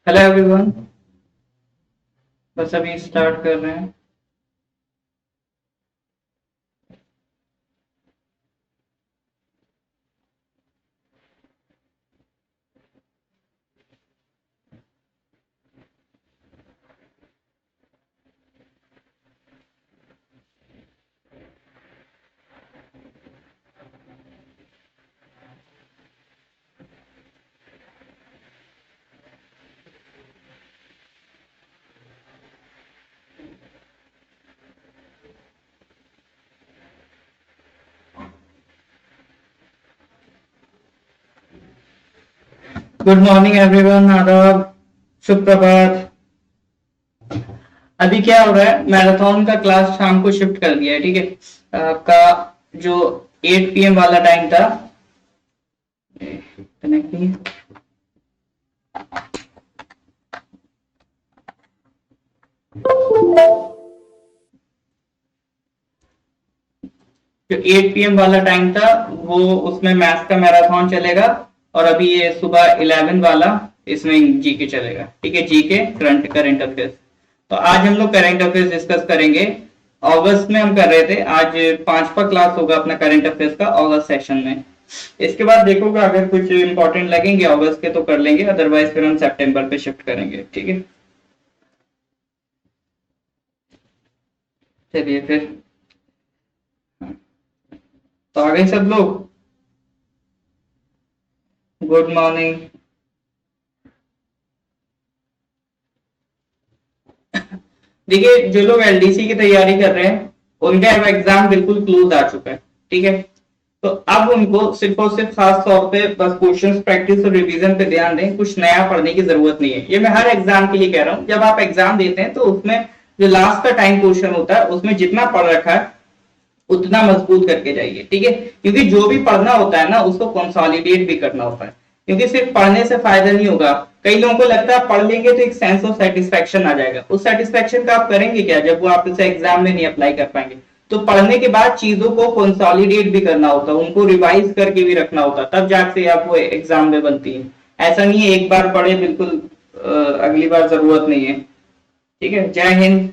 Hello everyone. बस अभी start कर रहे हैं। गुड मॉर्निंग एवरीवन, आदाब, शुभ प्रभात। अभी क्या हो रहा है, मैराथन का क्लास शाम को शिफ्ट कर दिया है। ठीक है, आपका जो 8 PM वाला टाइम था, कनेक्ट नहीं, जो 8 PM वाला टाइम था वो उसमें मैथ्स का मैराथन चलेगा। और अभी ये सुबह 11 वाला इसमें जीके चलेगा। ठीक है, जीके करंट अफेयर्स। तो आज हम लोग करंट अफेयर्स डिस्कस करेंगे। अगस्त में हम कर रहे थे, आज 5वां क्लास होगा अपना करंट अफेयर्स का अगस्त सेशन में। इसके बाद देखोगे अगर कुछ इंपॉर्टेंट लगेंगे अगस्त के तो कर लेंगे, अदरवाइज फिर हम सितंबर पे शिफ्ट करेंगे। ठीक है, चलिए फिर। तो आ गए सब लोग। Good morning. देखिए, जो लोग एलडीसी की तैयारी कर रहे हैं उनका एग्जाम बिल्कुल क्लोज आ चुका है। ठीक है, तो अब उनको सिर्फ और सिर्फ खास तौर पे बस क्वेश्चंस प्रैक्टिस और रिवीजन पे ध्यान दें, कुछ नया पढ़ने की जरूरत नहीं है। ये मैं हर एग्जाम के लिए कह रहा हूँ। जब आप एग्जाम देते हैं तो उसमें जो लास्ट का टाइम क्वेश्चन होता है उसमें जितना पढ़ रखा है उतना मजबूत करके जाइए। ठीक है, क्योंकि जो भी पढ़ना होता है ना उसको कंसोलिडेट भी करना होता है, क्योंकि सिर्फ पढ़ने से फायदा नहीं होगा। कई लोगों को लगता है पढ़ लेंगे तो एक सेंस ऑफ सेटिस्फेक्शन आ जाएगा। उस सेटिस्फेक्शन का आप करेंगे क्या जब वो आप इसे एग्जाम में नहीं अप्लाई कर पाएंगे। तो पढ़ने के बाद चीजों को कंसोलिडेट भी करना होता है, उनको रिवाइज करके भी रखना होता है, तब जाके आप वो एग्जाम में बनती है। ऐसा नहीं है एक बार पढ़े बिल्कुल अगली बार जरूरत नहीं है। ठीक है, जय हिंद।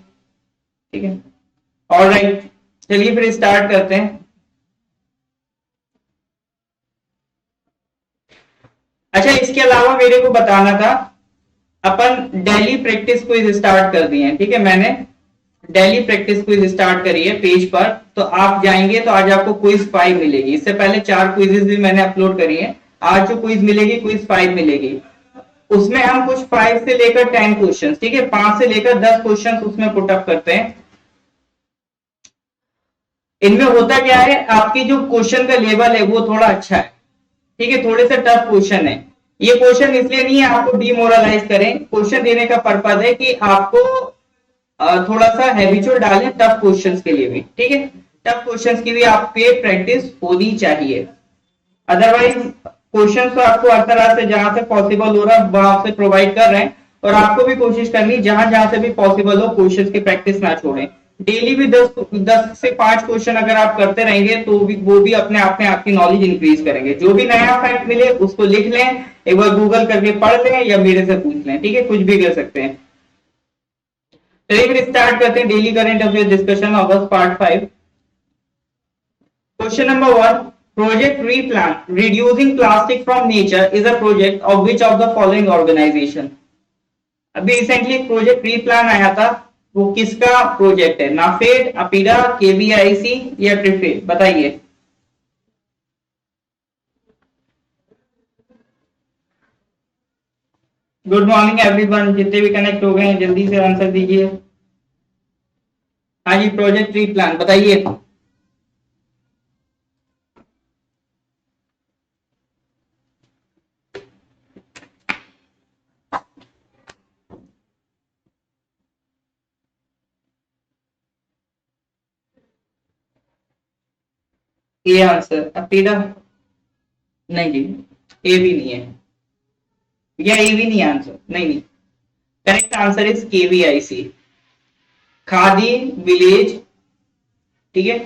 ठीक है, ऑलराइट, चलिए फिर स्टार्ट करते हैं। अच्छा, इसके अलावा मेरे को बताना था, अपन डेली प्रैक्टिस क्विज स्टार्ट कर दिए हैं। ठीक है, मैंने डेली प्रैक्टिस क्विज स्टार्ट करी है पेज पर। तो आप जाएंगे तो आज आपको क्विज 5 मिलेगी। इससे पहले 4 क्विजेस भी मैंने अपलोड करी है। आज जो क्विज मिलेगी क्विज 5 मिलेगी। उसमें हम कुछ 5 से लेकर 10 क्वेश्चन, ठीक है, 5 से लेकर 10 क्वेश्चन उसमें पुटअप करते हैं। इनमें होता क्या है, आपकी जो क्वेश्चन का लेवल है वो थोड़ा अच्छा है। ठीक है, थोड़े से टफ क्वेश्चन है। ये क्वेश्चन इसलिए नहीं है आपको डिमोरलाइज करें, क्वेश्चन देने का पर्पज है कि आपको थोड़ा सा हैबिचुअल डालें टफ क्वेश्चंस के लिए भी। ठीक है, टफ क्वेश्चंस की भी आपके प्रैक्टिस होनी चाहिए। अदरवाइज क्वेश्चंस तो आपको हर तरह से जहां से पॉसिबल हो रहा है वहां से प्रोवाइड कर रहे हैं, और आपको भी कोशिश करनी जहां जहां से भी पॉसिबल हो क्वेश्चंस की प्रैक्टिस ना छोड़ें। डेली भी 10 से 5 क्वेश्चन अगर आप करते रहेंगे तो भी वो भी अपने आप में आपकी नॉलेज इंक्रीज करेंगे। जो भी नया फैक्ट मिले उसको लिख लें, एक बार गूगल करके पढ़ लें या मेरे से पूछ लें। ठीक है, कुछ भी कर सकते हैं। चलिए फिर स्टार्ट करते हैं daily current affair discussion of part 5। Question number 1, project replan reducing plastic from nature is a project of which of the following organisation. अभी रिसेंटली एक प्रोजेक्ट रीप्लान आया था, वो किसका प्रोजेक्ट है? नाफेड, अपीडा, केवीआईसी या ट्रिफेड? बताइए। गुड मॉर्निंग एवरीवन, जितने भी कनेक्ट हो गए हैं जल्दी से आंसर दीजिए। हाँ जी, प्रोजेक्ट रीप्लान बताइए। ये आंसर अपीडा? नहीं जी, ए भी नहीं है, या ए भी नहीं आंसर, नहीं नहीं। Correct answer is KVIC, khadi village, ठीक है,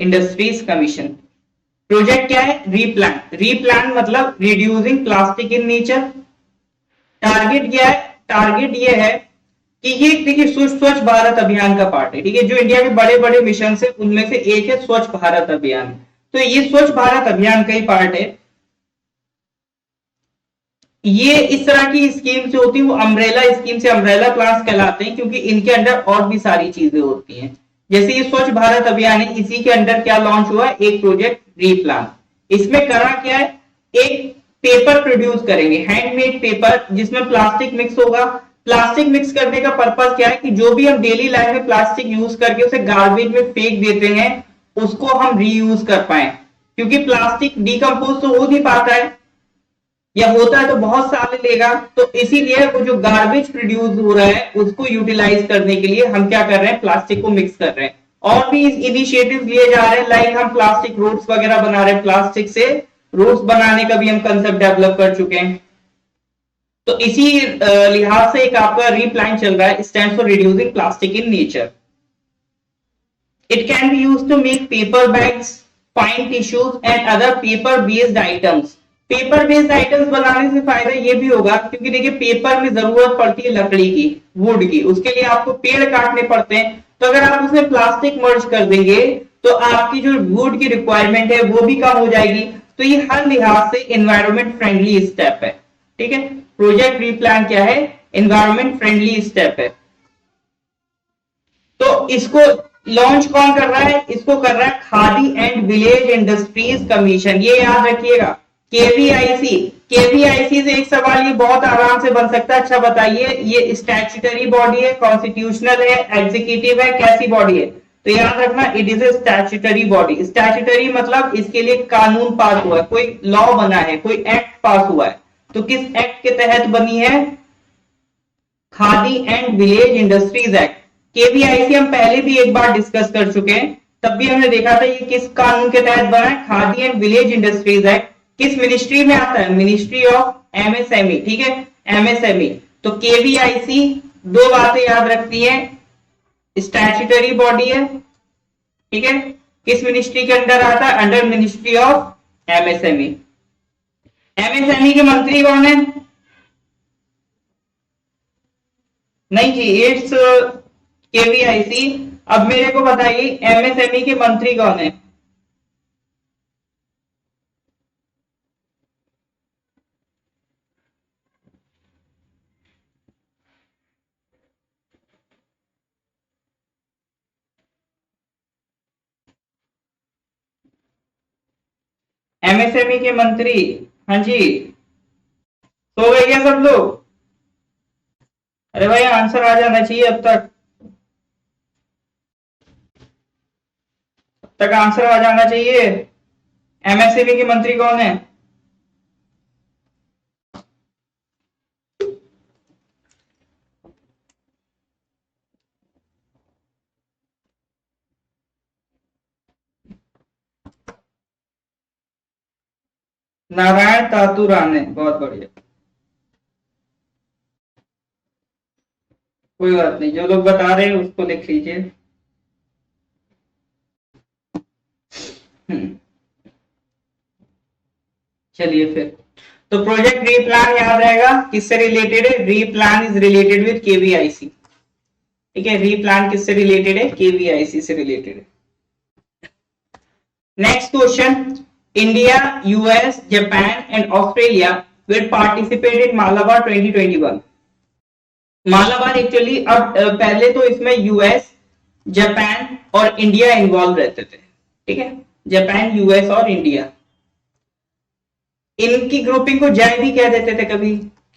इंडस्ट्रीज कमीशन। प्रोजेक्ट क्या है? रीप्लान। रीप्लान मतलब reducing plastic in nature. Target क्या है? टारगेट ये है कि ये देखिए स्वच्छ भारत अभियान का पार्ट है, ठीक है। जो इंडिया के बड़े बड़े मिशन है उनमें से एक है स्वच्छ भारत अभियान। तो ये स्वच्छ भारत अभियान का ही पार्ट है। ये इस तरह की स्कीम जो होती है वो अम्ब्रेला स्कीम से अम्ब्रेला प्लान्स कहलाते हैं, क्योंकि इनके अंडर और भी सारी चीजें होती हैं। जैसे ये स्वच्छ भारत अभियान है, इसी के अंडर क्या लॉन्च हुआ है? एक प्रोजेक्ट रीप्लान। इसमें करा क्या है? एक पेपर प्रोड्यूस करेंगे, हैंडमेड पेपर, जिसमें प्लास्टिक मिक्स होगा। प्लास्टिक मिक्स करने का पर्पज क्या है कि जो भी हम डेली लाइफ में प्लास्टिक यूज करके उसे गार्बेज में फेंक देते हैं उसको हम रीयूज कर पाए, क्योंकि प्लास्टिक डिकम्पोज तो हो नहीं पाता है, या होता है तो बहुत साल लेगा। तो इसीलिए वो जो गार्बेज प्रोड्यूस हो रहा है उसको यूटिलाइज करने के लिए हम क्या कर रहे हैं? प्लास्टिक को मिक्स कर रहे हैं। और भी इनिशिएटिव लिए जा रहे हैं, लाइक हम प्लास्टिक रोड्स वगैरह बना रहे हैं, प्लास्टिक से रोड्स बनाने का भी हम कंसेप्ट डेवलप कर चुके हैं। तो इसी लिहाज से एक आपका रीप्लान चल रहा है, stands for reducing plastic in nature. It can be used to make paper bags, fine tissues and other paper based items. Paper based items बनाने से फायदा ये भी होगा, क्योंकि देखिए पेपर में जरूरत पड़ती है लकड़ी की, वुड की, उसके लिए आपको पेड़ काटने पड़ते हैं। तो अगर आप उसमें प्लास्टिक मर्ज कर देंगे तो आपकी जो वुड की रिक्वायरमेंट है वो भी कम हो जाएगी। तो ये हर लिहाज से एनवायरमेंट फ्रेंडली स्टेप है, ठीक है। प्रोजेक्ट रीप्लान क्या है? एनवायरमेंट फ्रेंडली स्टेप है। तो इसको लॉन्च कौन कर रहा है? इसको कर रहा है khadi and village industries commission. ये याद रखिएगा, केवीआईसी। केवीआईसी से एक सवाल ये बहुत आराम से बन सकता है, अच्छा बताइए ये स्टैट्यूटरी बॉडी है, कॉन्स्टिट्यूशनल है, एग्जीक्यूटिव है, कैसी बॉडी है? तो याद रखना, it is a statutory body. Statutory मतलब इसके लिए कानून पास हुआ है, कोई लॉ बना है, कोई एक्ट पास हुआ है। तो किस एक्ट के तहत बनी है? Khadi and village industries act. KVIC हम पहले भी एक बार डिस्कस कर चुके हैं, तब भी हमने देखा था ये किस कानून के तहत बना है? Khadi and village industries act. किस मिनिस्ट्री में आता है? मिनिस्ट्री ऑफ एमएसएमई, ठीक है, एमएसएमई। तो केवीआईसी दो बातें याद रखती है, स्टैट्यूटरी बॉडी है, ठीक है, किस मिनिस्ट्री के अंडर आता है? Under ministry of MSME. MSME के मंत्री कौन है? नहीं जी, इट्स केवीआईसी। अब मेरे को बताइए एमएसएमई के मंत्री कौन है? एमएसएमई के मंत्री, हाँ जी, सो गए क्या सब लोग? अरे भाई आंसर आ जाना चाहिए अब तक आंसर आ जाना चाहिए। एमएसएमई के मंत्री कौन है? नारायण तातुराने, बहुत बढ़िया। कोई बात नहीं, जो लोग बता रहे हैं उसको लिख लीजिए। चलिए फिर, तो प्रोजेक्ट रीप्लान याद रहेगा किससे रिलेटेड है? Replan is related with KVIC, ठीक है। रीप्लान किससे रिलेटेड है? केवीआईसी से रिलेटेड है। Next question, India, US, Japan and Australia will participate in Malabar 2021। Malabar actually अब पहले तो इसमें यूएस, जापान और इंडिया इन्वॉल्व रहते थे, ठीक है, जापान, यूएस और इंडिया। इनकी ग्रुपिंग को जय भी कह देते थे कभी,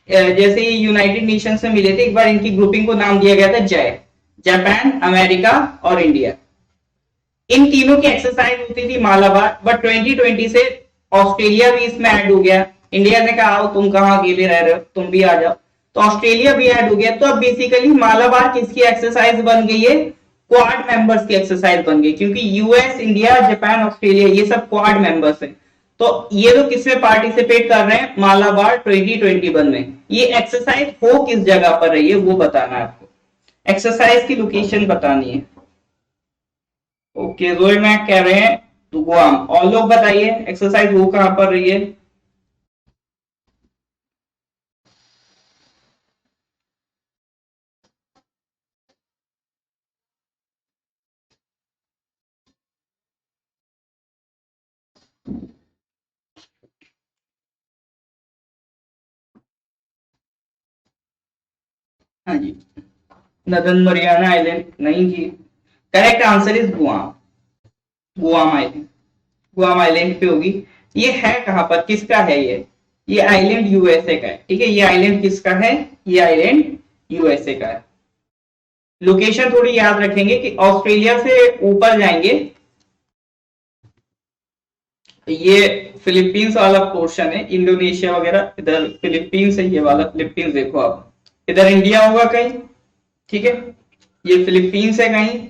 जैसे यूनाइटेड नेशंस में मिले थे एक बार, इनकी ग्रुपिंग को नाम दिया गया था जय। जापान, अमेरिका और इंडिया, इन तीनों की एक्सरसाइज होती थी मालाबार। बट 2020 से ऑस्ट्रेलिया भी इसमें ऐड हो गया। इंडिया ने कहा आओ तुम कहां अकेले रह रहे हो, तुम भी आ जाओ, तो ऑस्ट्रेलिया भी ऐड हो गया। तो अब बेसिकली मालाबार किसकी एक्सरसाइज बन गई है? क्वाड मेंबर्स की एक्सरसाइज बन गई, क्योंकि यूएस, इंडिया, जापान, ऑस्ट्रेलिया ये सब क्वाड मेंबर्स हैं। तो ये लोग किसमें पार्टिसिपेट कर रहे हैं? मालाबार 2021 में। ये एक्सरसाइज हो किस जगह पर रही है वो बताना है आपको, एक्सरसाइज की लोकेशन बतानी है। ओके, रोहित मैक कह रहे हैं तो गुआम। और लोग बताइए एक्सरसाइज वो कहां पर रही है? हाँ जी, नदन मरियाना आइलैंड नहीं जी, correct answer is Guam. Guam island, Guam island पे होगी। ये है कहां पर, किसका है ये आइलैंड यूएसए का है, ठीक है। ये आइलैंड किसका है, ये आइलैंड यूएसए का है। लोकेशन थोड़ी याद रखेंगे कि ऑस्ट्रेलिया से ऊपर जाएंगे, ये फिलीपींस वाला पोर्शन है, इंडोनेशिया वगैरह, इधर फिलीपींस है, ये वाला फिलीपींस देखो आप, इधर इंडिया होगा कहीं, ठीक है, ये फिलीपींस है कहीं,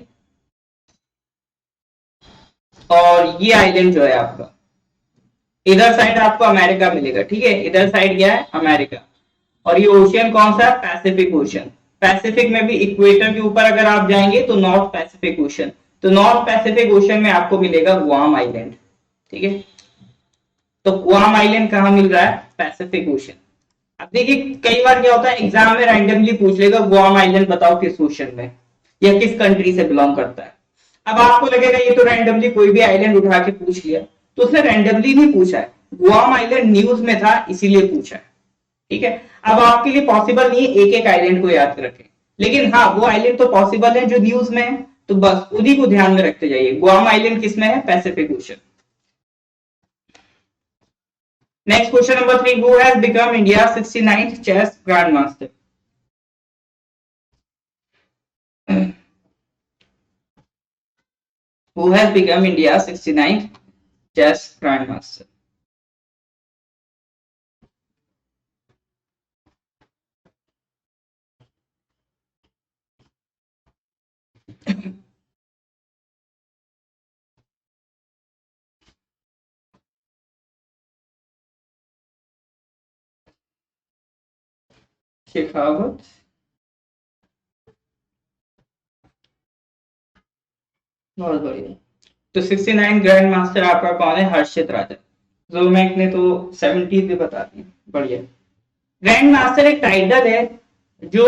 और ये आइलैंड जो है आपका, इधर साइड आपको अमेरिका मिलेगा, ठीक है, इधर साइड क्या है, अमेरिका। और ये ओशियन कौन सा है, पैसिफिक ओशियन। पैसिफिक में भी इक्वेटर के ऊपर अगर आप जाएंगे तो नॉर्थ पैसिफिक ओशियन, तो नॉर्थ पैसिफिक ओशियन में आपको मिलेगा गुआम आइलैंड, ठीक है। तो गुआम आइलैंड कहाँ मिल रहा है, पैसिफिक ओशियन। अब देखिए कई बार क्या होता है, एग्जाम में रैंडमली पूछ लेगा गुआम आइलैंड बताओ किस ओशन में या किस कंट्री से बिलोंग करता है। अब आपको लगेगा ये तो रैंडमली कोई भी आइलैंड उठा के पूछ लिया, तो उसने रैंडमली नहीं पूछा है, गुआम आइलैंड न्यूज में था इसीलिए पूछा है, ठीक है। अब आपके लिए पॉसिबल नहीं है एक एक आइलैंड को याद रखें, लेकिन हाँ वो आइलैंड तो पॉसिबल है जो न्यूज में है, तो बस उन्हीं को ध्यान में रखते जाइए। गुआम आइलैंड किसमें है, Pacific ocean. Next question number 3, who has become India 69th chess grandmaster. Who has become India's 69th chess grandmaster? Shekhawat, बहुत बढ़िया। तो 69 ग्रैंड मास्टर आपका कौन है, हर्षित राजा। जोमैक ने तो 70 भी बता दिया, बढ़िया। ग्रैंड मास्टर एक टाइटल है जो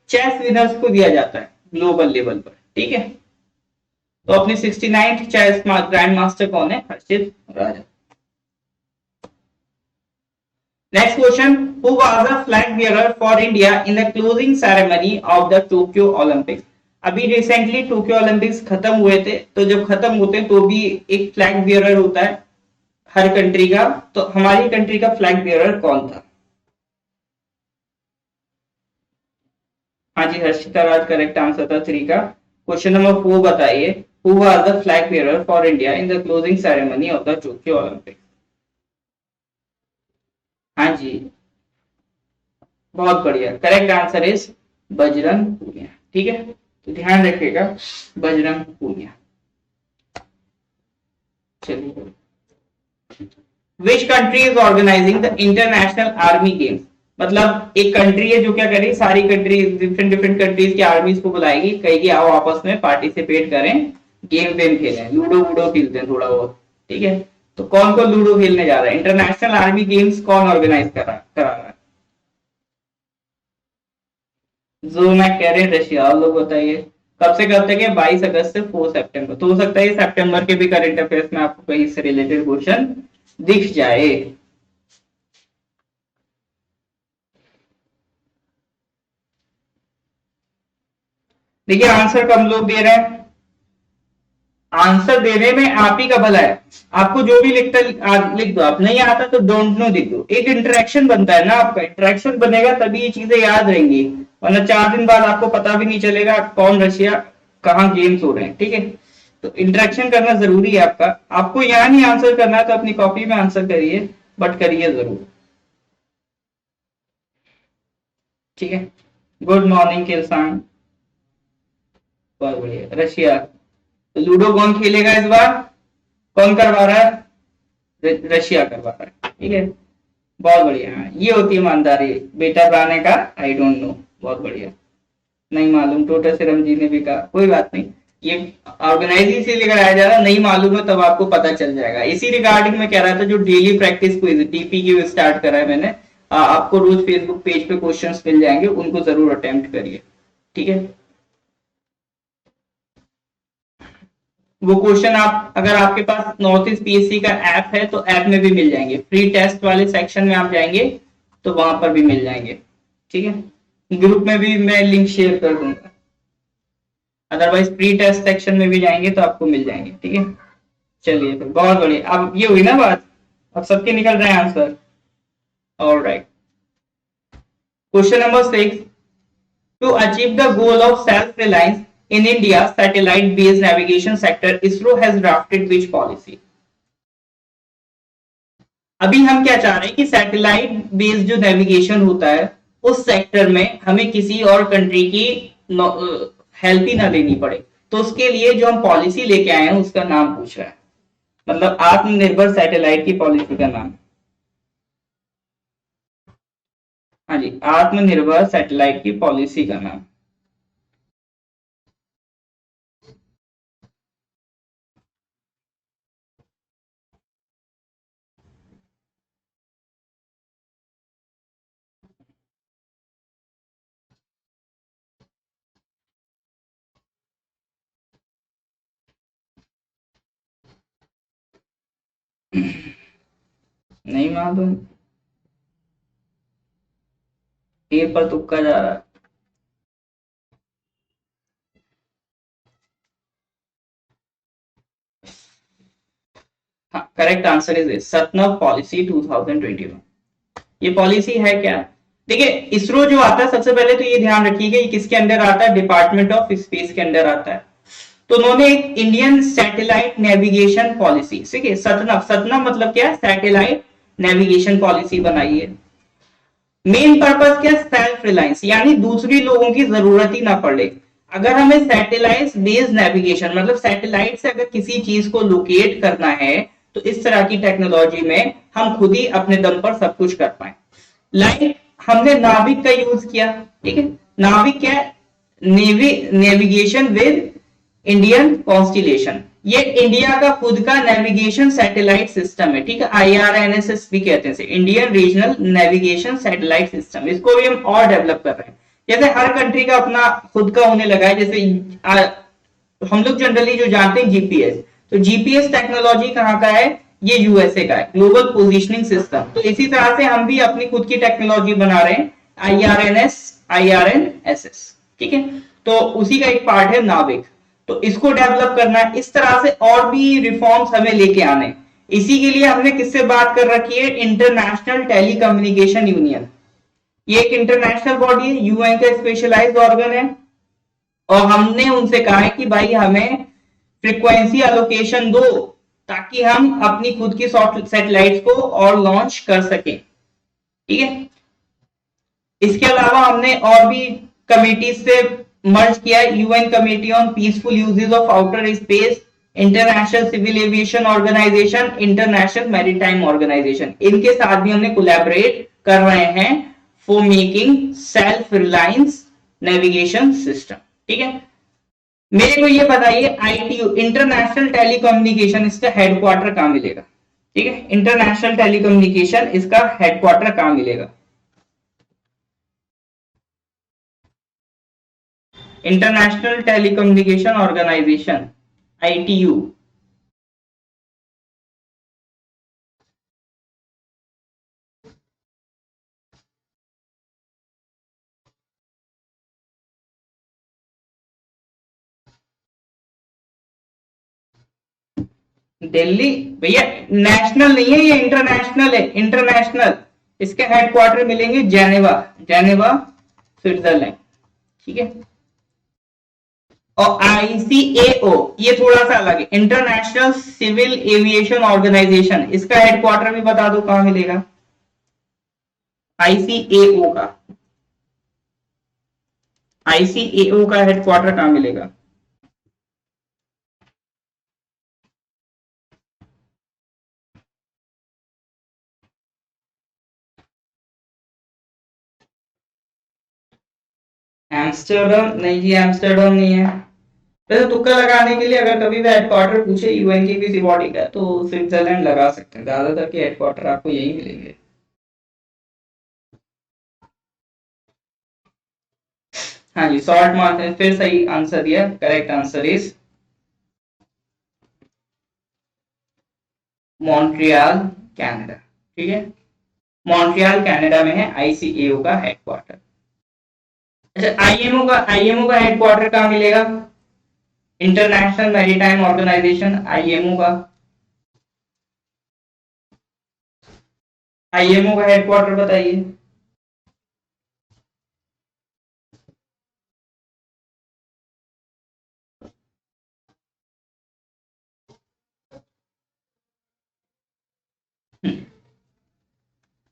चेस विनर्स को दिया जाता है ग्लोबल लेवल पर, ठीक है। तो अपने 69th चेस ग्रैंड मास्टर कौन है, Harshit Raja. Next question, who was the flag bearer for India in the closing ceremony of the Tokyo Olympics. अभी रिसेंटली टोक्यो ओलंपिक्स खत्म हुए थे, तो जब खत्म होते हैं तो भी एक फ्लैग बियरर होता है हर कंट्री का, तो हमारी कंट्री का फ्लैग बियरर कौन था। हाँ जी, हर्षिता राज करेक्ट आंसर था 3 का। क्वेश्चन नंबर 4 बताइए, who was the flag bearer for India in the closing ceremony of the Tokyo Olympics. हाँ जी, बहुत बढ़िया, correct answer is Bajrang Punia, ठीक है। तो ध्यान रखिएगा, बजरंग पूनिया। चलिए, which country is organising the international army games. मतलब एक कंट्री है जो क्या करेगी, सारी कंट्री डिफरेंट डिफरेंट कंट्रीज की आर्मीज को बुलाएगी, कहेगी आओ आपस में पार्टिसिपेट करें, गेम वेम खेलें, लूडो वूडो खेलते हैं थोड़ा बहुत, ठीक है। तो कौन कौन लूडो खेलने जा रहा है, इंटरनेशनल आर्मी गेम्स कौन ऑर्गेनाइज करा रहा है। जो मैं कह रहे हैं रशिया, और लोग बताइए कब से कब तक है, 22 अगस्त से 4 सितंबर। तो हो सकता है सितंबर के भी करंट अफेयर्स में आपको कहीं से रिलेटेड क्वेश्चन दिख जाए। देखिए आंसर कम लोग दे रहे हैं, आंसर देने में आप ही का भला है। आपको जो भी लिखता लिख दो, आप नहीं आता तो डोंट नो लिख दो। एक इंटरेक्शन बनता है ना, आपका इंटरेक्शन बनेगा तभी ये चीजें याद रहेंगी, वरना 4 दिन बाद आपको पता भी नहीं चलेगा कौन रशिया कहाँ गेम्स हो रहे हैं, ठीक है। तो इंटरेक्शन करना जरूरी है आपका। आपको यहाँ नहीं आंसर करना है तो अपनी कॉपी में आंसर करिए, बट करिए जरूर, ठीक है। गुड मॉर्निंग किसान, बहुत बढ़िया। रशिया, तो लूडो कौन खेलेगा इस बार, कौन करवा रहा है, रशिया करवा रहा है, ठीक है। बहुत बढ़िया, ये होती है ईमानदारी बेटा बनाने का, आई डोंट नो, बहुत बढ़िया। नहीं मालूम, टोटा सिरम जी ने भी कहा, कोई बात नहीं, ये ऑर्गेनाइज इसीलिए कराया जा रहा है, नहीं मालूम है तब आपको पता चल जाएगा। इसी रिगार्डिंग में कह रहा था, जो डेली प्रैक्टिस क्विज डीपी की स्टार्ट करा है मैंने, आपको रोज फेसबुक पेज पे क्वेश्चंस मिल जाएंगे, उनको जरूर अटेम्प्ट करिए, ठीक है। वो क्वेश्चन आप अगर आपके पास नॉर्थ ईस्ट पीएससी का ऐप है तो ऐप में भी मिल जाएंगे, फ्री टेस्ट वाले सेक्शन में आप जाएंगे तो वहां पर भी मिल जाएंगे। ठीक है, ग्रुप में भी मैं लिंक शेयर कर दूंगा, अदरवाइज प्री टेस्ट सेक्शन में भी जाएंगे तो आपको मिल जाएंगे। ठीक है, चलिए फिर बहुत बढ़िया। अब ये हुई ना बात, अब सबके निकल रहे हैं answer. Alright, question number 6, to achieve the goal of self reliance in India satellite based navigation sector, ISRO has drafted which policy? अभी हम क्या चाह रहे हैं कि सैटेलाइट बेस्ड जो नेविगेशन होता है उस सेक्टर में हमें किसी और कंट्री की हेल्प ही ना लेनी पड़े, तो उसके लिए जो हम पॉलिसी लेके आए हैं उसका नाम पूछ रहा है, मतलब आत्मनिर्भर सैटेलाइट की पॉलिसी का नाम। हाँ जी, आत्मनिर्भर सैटेलाइट की पॉलिसी का नाम। नहीं मालूम, ए पर तुक्का जा रहा है। हाँ, करेक्ट आंसर इज सतनव पॉलिसी 2021। ये पॉलिसी है क्या? देखिए, इसरो जो आता है सबसे पहले तो ये ध्यान रखिएगा ये किसके अंडर आता है, डिपार्टमेंट ऑफ स्पेस के अंडर आता है। तो उन्होंने एक इंडियन सैटेलाइट नेविगेशन पॉलिसी, ठीक है, सतनव, सतनव मतलब क्या, सैटेलाइट नेविगेशन पॉलिसी बनाई है। मेन पर्पस क्या, सेल्फ रिलायंस, यानी दूसरी लोगों की जरूरत ही ना पड़े। अगर हमें सैटेलाइट बेस्ड नेविगेशन मतलब सैटेलाइट से अगर किसी चीज को लोकेट करना है तो इस तरह की टेक्नोलॉजी में हम खुद ही अपने दम पर सब कुछ कर पाए। लाइक हमने नाविक का यूज किया, ठीक है, नाविक क्या, navy navigation with Indian constellation, ये इंडिया का खुद का नेविगेशन सैटेलाइट सिस्टम है। ठीक है, IRNSS भी कहते हैं, Indian regional navigation satellite system. इसको भी हम और डेवलप कर रहे हैं, जैसे हर कंट्री का अपना खुद का होने लगा है। जैसे हम लोग जनरली जो जानते हैं जीपीएस, तो जीपीएस टेक्नोलॉजी कहाँ का है, ये यूएसए का है, ग्लोबल पोजिशनिंग सिस्टम। तो इसी तरह से हम भी अपनी खुद की टेक्नोलॉजी बना रहे हैं, IRNSS। ठीक है, तो उसी का एक पार्ट है नाविक, तो इसको डेवलप करना है। इस तरह से और भी रिफॉर्म्स हमें लेके आने, इसी के लिए हमने किससे बात कर रखी है, इंटरनेशनल टेलीकम्युनिकेशन यूनियन। ये एक इंटरनेशनल बॉडी है, यूएन का स्पेशलाइज्ड ऑर्गन है, और हमने उनसे कहा है कि भाई हमें फ्रीक्वेंसी एलोकेशन दो ताकि हम अपनी खुद की सैटेलाइट्स को और लॉन्च कर सके। ठीक है, इसके अलावा हमने और भी कमिटी से मर्ज किया है, UN committee on peaceful uses of outer space, international civil aviation organisation, international maritime organisation, इनके साथ भी हमने कोलैबोरेट कर रहे हैं for making self reliance navigation system. ठीक है, मेरे को ये बताइए ITU इंटरनेशनल टेलीकम्युनिकेशन, इसका हेडक्वार्टर कहां मिलेगा? ठीक है, इंटरनेशनल टेलीकम्युनिकेशन इसका हेडक्वार्टर कहां मिलेगा? International telecommunication organisation, ITU। Delhi भैया, नेशनल नहीं है ये, इंटरनेशनल है, इंटरनेशनल। इसके हेडक्वार्टर मिलेंगे जेनेवा, जेनेवा स्विट्जरलैंड। ठीक है, और ICAO ये थोड़ा सा अलग है, इंटरनेशनल सिविल एविएशन ऑर्गेनाइजेशन, इसका हेडक्वार्टर भी बता दो कहां मिलेगा, ICAO का, ICAO का हेडक्वार्टर कहां मिलेगा? एम्स्टर्डम नहीं जी, एम्स्टर्डम नहीं है। वैसे तुक्का लगाने के लिए अगर कभी भी हेडक्वार्टर पूछे यूएन की किसी बॉडी का तो स्विट्जरलैंड लगा सकते हैं, ज्यादातर के हेडक्वार्टर आपको यही मिलेंगे। हाँ जी, शॉर्ट मार्क फिर सही आंसर दिया, correct answer is Montreal Canada, ठीक है, मॉन्ट्रियल कनाडा में है आईसीएओ का हेडक्वार्टर। अच्छा, आईएमओ का हेडक्वार्टर कहाँ मिलेगा? इंटरनेशनल मैरीटाइम ऑर्गेनाइजेशन, आईएमओ का हेडक्वार्टर बताइए।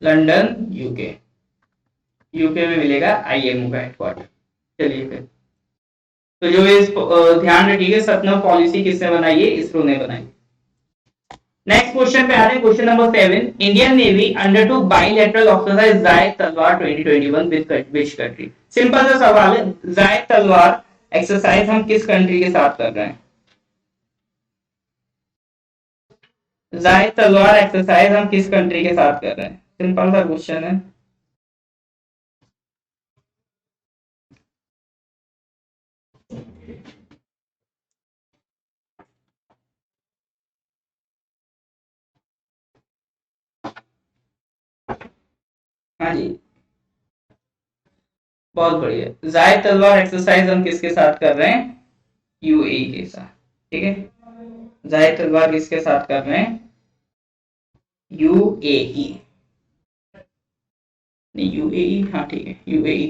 लंदन, यूके, यूके में मिलेगा आईएमओ का हेडक्वार्टर। चलिए फिर, तो जो इस ध्यान रखिएगा, सतनव पॉलिसी किसने बनाई है? इसरो ने बनाई। नेक्स्ट क्वेश्चन पे आ रहे हैं, question number 7। Indian navy undertook bilateral exercise Zayed Talwar 2021 with which country? Simple सा सवाल है, जायद तलवार एक्सरसाइज हम किस कंट्री के साथ कर रहे हैं? जायद तलवार एक्सरसाइज हम किस कंट्री के साथ कर रहे हैं? सिंपल सा क्वेश्चन है। हाँ जी, बहुत बढ़िया। जायद तलवार एक्सरसाइज हम किसके साथ कर रहे हैं? यूएई के साथ, ठीक है। जायद तलवार किसके साथ कर रहे हैं? यूएई, नहीं यूएई, हाँ ठीक है, यूएई,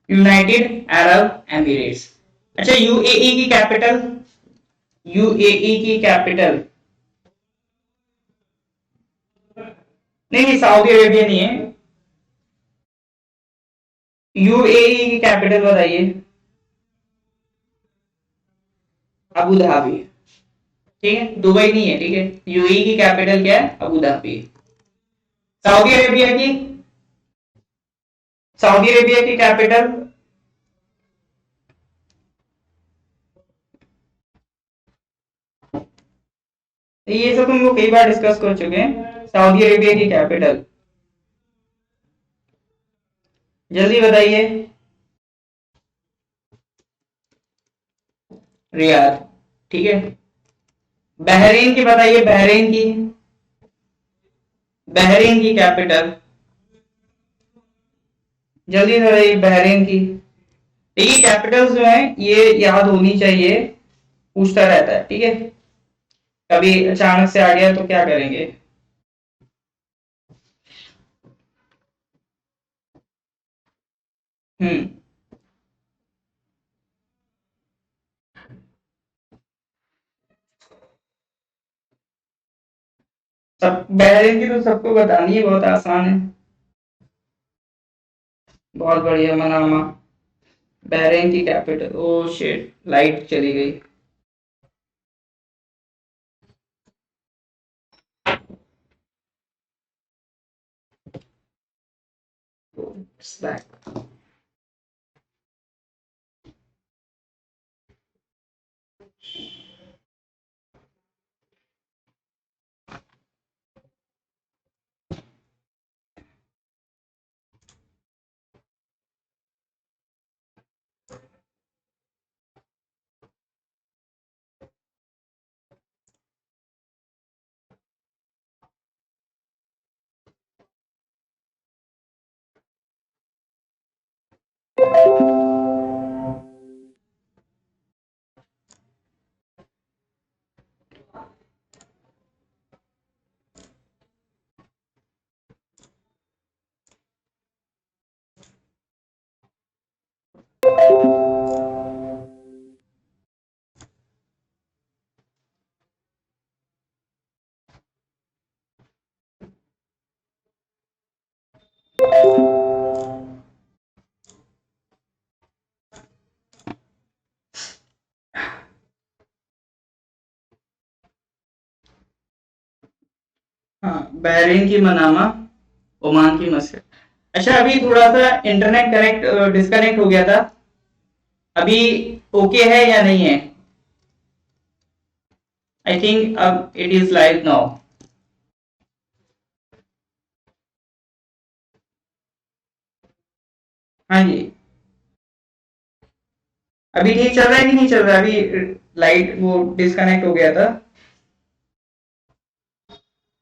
यूनाइटेड अरब एमिरेट्स। अच्छा, यूएई की कैपिटल, यूएई की कैपिटल, नहीं नहीं सऊदी अरेबिया नहीं है, यूएई की कैपिटल बताइए। अबू धाबी, ठीक है, दुबई नहीं है, ठीक है। यूएई की कैपिटल क्या है? Abu Dhabi. सऊदी अरेबिया की, सऊदी अरेबिया की कैपिटल, ये सब तुम लोग कई बार डिस्कस कर चुके हैं। सऊदी अरेबिया की कैपिटल जल्दी बताइए। रियाद, ठीक है। बहरीन की बताइए, बहरीन की, बहरीन की कैपिटल जल्दी बताइए, बहरीन की। देखिए कैपिटल्स जो है ये याद होनी चाहिए, पूछता रहता है, ठीक है। कभी अचानक से आ गया तो क्या करेंगे? हम्म, सब बहरीन की तो सबको बतानी है, बहुत आसान है। बहुत बढ़िया, मनामा, बहरीन की कैपिटल। ओ शिट, लाइट चली गई। It's back. हाँ, बहरीन की मनामा, ओमान की मस्कट। अच्छा, अभी थोड़ा सा इंटरनेट कनेक्ट डिस्कनेक्ट हो गया था, अभी ओके है या नहीं है? आई थिंक अब इट इज लाइव नाउ। हाँ जी, अभी ठीक चल रहा है कि नहीं चल रहा है? अभी लाइट वो डिस्कनेक्ट हो गया था।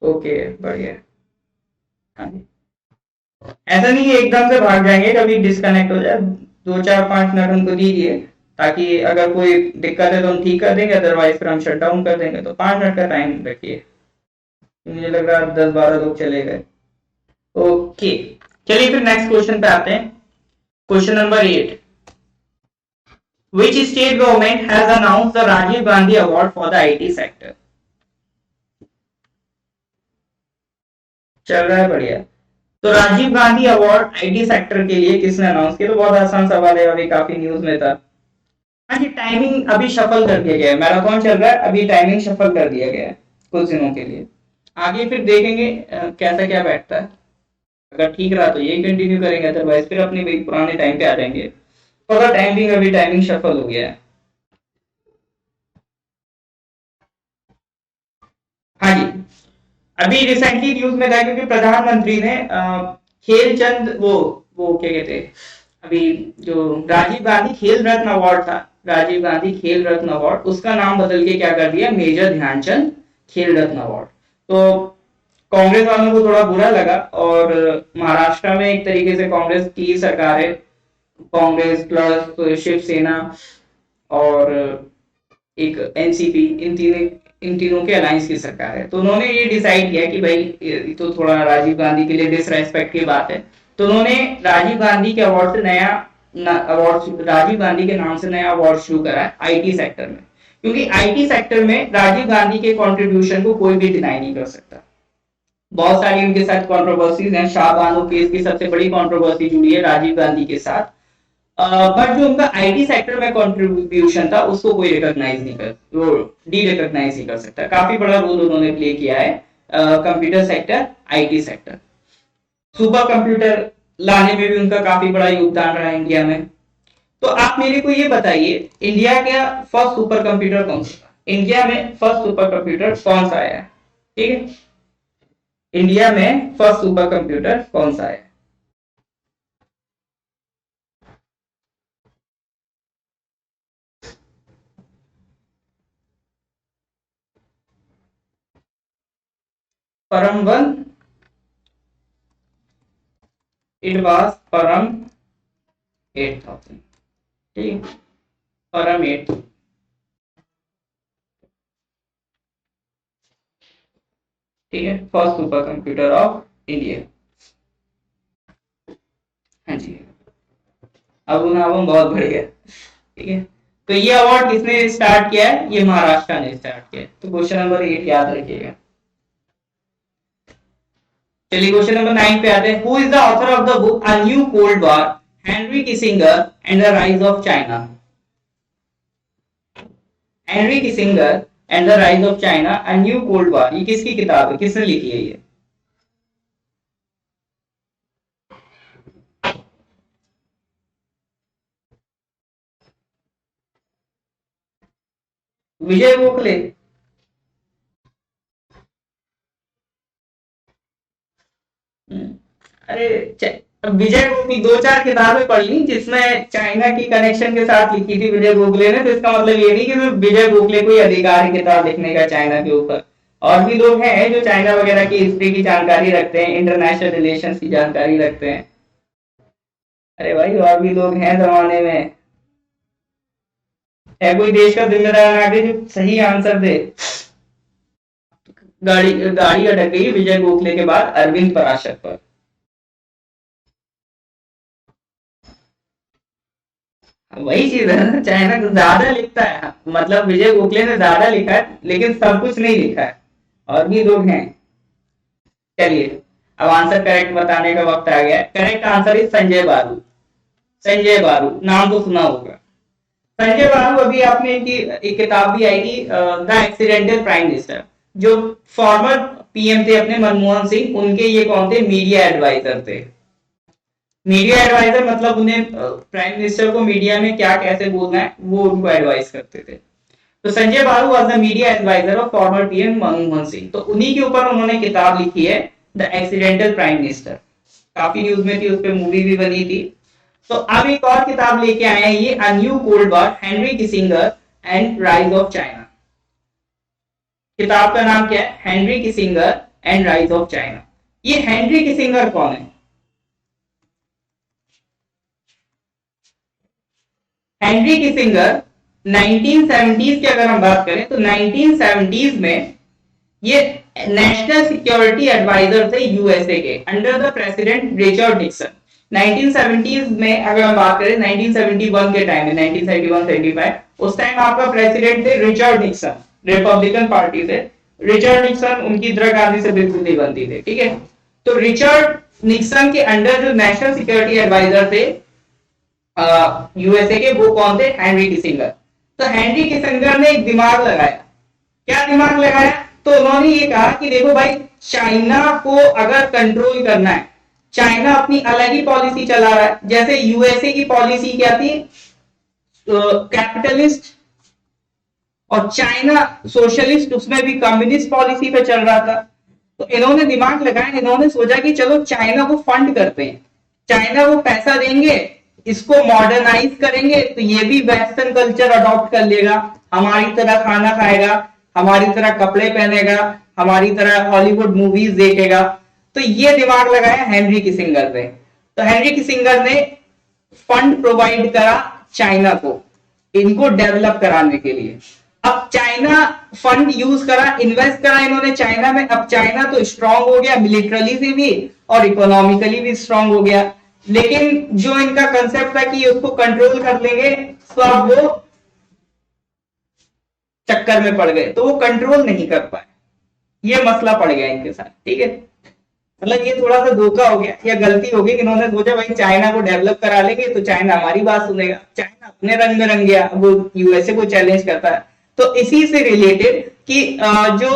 ओके, बढ़िया। हाँ जी। ऐसा नहीं कि एकदम से भाग जाएंगे, कभी डिस्कनेक्ट हो जाए, 2 4 5 मिनट हमको दीजिए, ताकि अगर कोई दिक्कत है तो हम ठीक कर देंगे, अदरवाइज फिर हम शट डाउन कर देंगे। तो 5 मिनट का टाइम रखिए, मुझे लग रहा है 10 12 लोग चले गए। ओके, चलिए फिर नेक्स्ट क्वेश्चन पे आते हैं। Question number 8, which state government has announced the Rajiv Gandhi Award for the IT sector? चल रहा है, बढ़िया। तो Rajiv Gandhi award IT sector के लिए किसने अनाउंस किया? तो बहुत आसान सवाल है, अभी काफी न्यूज में था। हाँ जी, टाइमिंग अभी शफल कर दिया गया है, मैराथन चल रहा है, अभी टाइमिंग शफल कर दिया गया है कुछ दिनों के लिए। आगे फिर देखेंगे कैसा क्या बैठता है। अगर ठीक रहा तो यही कंटिन्यू करेंगे, अदरवाइज फिर अपने वही पुराने टाइम पे आ जाएंगे। फॉर द टाइमिंग अभी टाइमिंग शफल हो गया है। हाँ जी, अभी रिसेंटली न्यूज में था, क्योंकि प्रधानमंत्री ने खेल चंद वो क्या कहते हैं, अभी जो राजीव गांधी खेल रत्न अवार्ड था, राजीव गांधी खेल रत्न अवार्ड, उसका नाम बदल के क्या कर दिया, मेजर ध्यानचंद खेल रत्न अवार्ड। तो कांग्रेस वालों को थोड़ा बुरा लगा, और महाराष्ट्र में एक तरीके से कांग्रेस की सरकार है, कांग्रेस प्लस शिवसेना और एक एनसीपी, इन तीनों के अलायंस की सरकार है। तो उन्होंने ये डिसाइड किया कि भाई ये तो थोड़ा राजीव गांधी के लिए डिसरेस्पेक्ट की बात है। तो उन्होंने राजीव गांधी के अवार्ड से नया अवार्ड, राजीव गांधी के नाम से नया अवार्ड शुरू करा है आईटी सेक्टर में, क्योंकि आईटी सेक्टर में राजीव गांधी के कंट्रीब्यूशन को कोई भी डिनाई नहीं कर सकता। बहुत सारी उनके साथ कंट्रोवर्सीज हैं, शाहबानो केस की सबसे बड़ी कंट्रोवर्सी जुड़ी है राजीव गांधी के साथ। बट जो उनका आईटी सेक्टर में कंट्रीब्यूशन था, उसको कोई रिकॉग्नाइज नहीं कर, वो डी रिकॉग्नाइज नहीं कर सकता। काफी बड़ा रोल उन्होंने प्ले किया है computer sector, IT sector. Super computer लाने में भी उनका काफी बड़ा योगदान रहा है इंडिया में। तो आप मेरे को ये बताइए, इंडिया का फर्स्ट सुपर कंप्यूटर कौन सा? इंडिया में फर्स्ट सुपर कंप्यूटर कौन सा आया है? ठीक है, इंडिया में फर्स्ट सुपर कंप्यूटर कौन सा है? परम वन, इट वाज परम 8000। ठीक, परम 8। ठीक है, first super computer of India. हाँ जी, अब नाम बहुत बढ़िया। ठीक है, तो ये अवार्ड किसने स्टार्ट किया है? ये महाराष्ट्र ने स्टार्ट किया है। तो क्वेश्चन नंबर 8 याद रखिएगा। चलिए क्वेश्चन नंबर 9 पे आते हैं। Who is the author of the book a new cold war, Henry Kissinger and the rise of China? Henry Kissinger and the rise of China, a new cold war, ये किसकी किताब है, किसने लिखी है ये? विजय गोखले। अरे विजय गोखले 2 4 किताबें पढ़ ली जिसमें चाइना की कनेक्शन के साथ लिखी थी विजय गोखले ने, तो इसका मतलब ये नहीं कि विजय गोखले कोई अधिकार है किताब लिखने का चाइना के ऊपर। और भी लोग हैं जो चाइना वगैरह की हिस्ट्री की जानकारी रखते हैं, इंटरनेशनल रिलेशंस की जानकारी रखते हैं। अरे भाई, और भी लोग हैं जमाने में। है कोई देश का जिम्मेदार आगे जो सही आंसर दे। गाड़ी गाड़ी अटक गई विजय गोखले के बाद अरविंद पराशर पर। वही चीज है ना, चाइना ज्यादा लिखता है, मतलब विजय गोखले ने ज्यादा लिखा है, लेकिन सब कुछ नहीं लिखा है, और भी लोग हैं। चलिए, अब आंसर करेक्ट बताने का वक्त आ गया है। करेक्ट आंसर इज संजय बारू। संजय बारू नाम तो सुना होगा। संजय बारू, अभी आपने इनकी एक किताब भी आई थी, द एक्सीडेंटल प्राइम मिनिस्टर। जो फॉर्मर पीएम थे अपने मनमोहन सिंह, उनके ये कौन थे? मीडिया एडवाइजर थे। मीडिया एडवाइजर मतलब उन्हें प्राइम मिनिस्टर को मीडिया में क्या कैसे बोलना है वो उनको एडवाइस करते थे। तो Sanjay Baru was the media advisor of former PM Manmohan Singh. तो उन्हीं के ऊपर उन्होंने किताब लिखी है, द एक्सीडेंटल प्राइम मिनिस्टर। काफी न्यूज में थी, उस पर मूवी भी बनी थी। तो अब एक और किताब लेके आए हैं ये, a new cold war, Henry Kissinger and rise of China. किताब का नाम क्या है? Henry Kissinger and rise of China. ये हेनरी किसिंगर कौन है? हेनरी किसिंगर 1970s की अगर हम बात करें तो 1970s में ये नेशनल सिक्योरिटी एडवाइजर थे यूएसए के under the president Richard Nixon. 1970s में अगर हम बात करें 1971 के टाइम में 1971-75 उस टाइम आपका प्रेसिडेंट थे रिचर्ड निक्सन, रिपब्लिकन पार्टी से। रिचर्ड निक्सन उनकी इंदिरा गांधी से बिल्कुल नहीं बनती थे, ठीक है। तो रिचर्ड निक्सन के अंडर जो नेशनल सिक्योरिटी एडवाइजर थे यूएसए के, वो कौन थे? Henry Kissinger. तो हेनरी किसिंगर ने एक दिमाग लगाया। क्या दिमाग लगाया? तो उन्होंने ये कहा कि देखो भाई, चाइना को अगर कंट्रोल करना है, चाइना अपनी अलग ही पॉलिसी चला रहा है। जैसे यूएसए की पॉलिसी क्या थी? कैपिटलिस्ट, और चाइना सोशलिस्ट, उसमें भी कम्युनिस्ट पॉलिसी पे चल रहा था। तो इन्होंने दिमाग लगाया, इन्होंने सोचा कि चलो चाइना को फंड करते हैं, चाइना को पैसा देंगे, इसको मॉडर्नाइज करेंगे तो ये भी वेस्टर्न कल्चर अडॉप्ट कर लेगा, हमारी तरह खाना खाएगा, हमारी तरह कपड़े पहनेगा, हमारी तरह हॉलीवुड मूवीज देखेगा। तो ये दिमाग लगाया हेनरी किसिंगर ने। तो हेनरी किसिंगर ने फंड प्रोवाइड करा चाइना को इनको डेवलप कराने के लिए। अब चाइना फंड यूज करा, इन्वेस्ट करा इन्होंने चाइना में। अब चाइना तो स्ट्रांग हो गया मिलिटरली से भी और इकोनॉमिकली भी स्ट्रांग हो गया। लेकिन जो इनका कंसेप्ट था कि उसको कंट्रोल कर लेंगे, तो अब वो चक्कर में पड़ गए, तो वो कंट्रोल नहीं कर पाए। ये मसला पड़ गया इनके साथ, ठीक है। मतलब ये थोड़ा सा धोखा हो गया या गलती हो गई कि इन्होंने सोचा भाई चाइना को डेवलप करा लेंगे तो चाइना हमारी बात सुनेगा। चाइना अपने रंग में रंग गया, वो यूएसए को चैलेंज करता है। तो इसी से रिलेटेड कि जो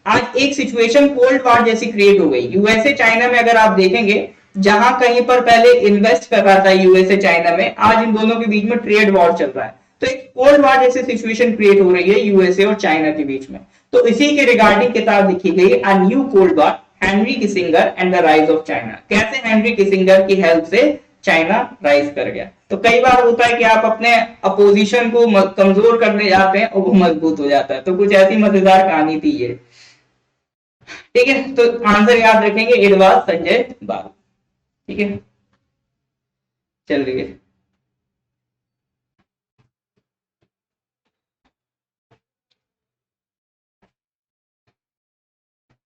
आज एक सिचुएशन कोल्ड वॉर जैसी क्रिएट हो गई यूएसए चाइना में। अगर आप देखेंगे, जहां कहीं पर पहले इन्वेस्ट कर रहा था यूएसए चाइना में, आज इन दोनों के बीच में ट्रेड वॉर चल रहा है। तो एक कोल्ड वॉर जैसी सिचुएशन क्रिएट हो रही है यूएसए और चाइना के बीच में। तो इसी के रिगार्डिंग किताब लिखी गई a new cold war, Henry Kissinger and the rise of China. कैसे हेनरी किसिंगर की हेल्प से चाइना राइज कर गया। तो कई बार होता है कि आप अपने अपोजिशन को कमजोर करने जाते हैं और वो मजबूत हो जाता है। तो कुछ ऐसी मजेदार कहानी थी ये, ठीक है। तो आंसर याद रखेंगे, इट वाज संजय बाबू, ठीक है। चलिए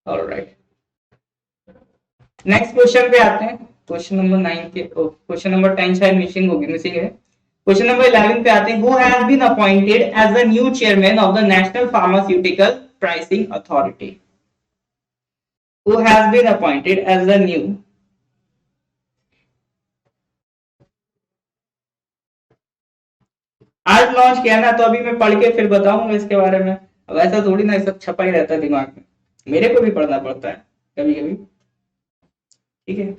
ऑलराइट, नेक्स्ट क्वेश्चन पे आते हैं। क्वेश्चन नंबर 9 के, क्वेश्चन नंबर 10 शायद मिसिंग है। क्वेश्चन नंबर 11 पे आते हैं। Who has been appointed as the new chairman of the national pharmaceutical pricing authority? Who has been appointed as the new, आज लॉन्च किया ना, तो अभी मैं पढ़ के फिर बताऊंगा इसके बारे में। अब ऐसा थोड़ी ना सब छपा ही रहता है दिमाग में, मेरे को भी पढ़ना पड़ता है कभी कभी, ठीक है।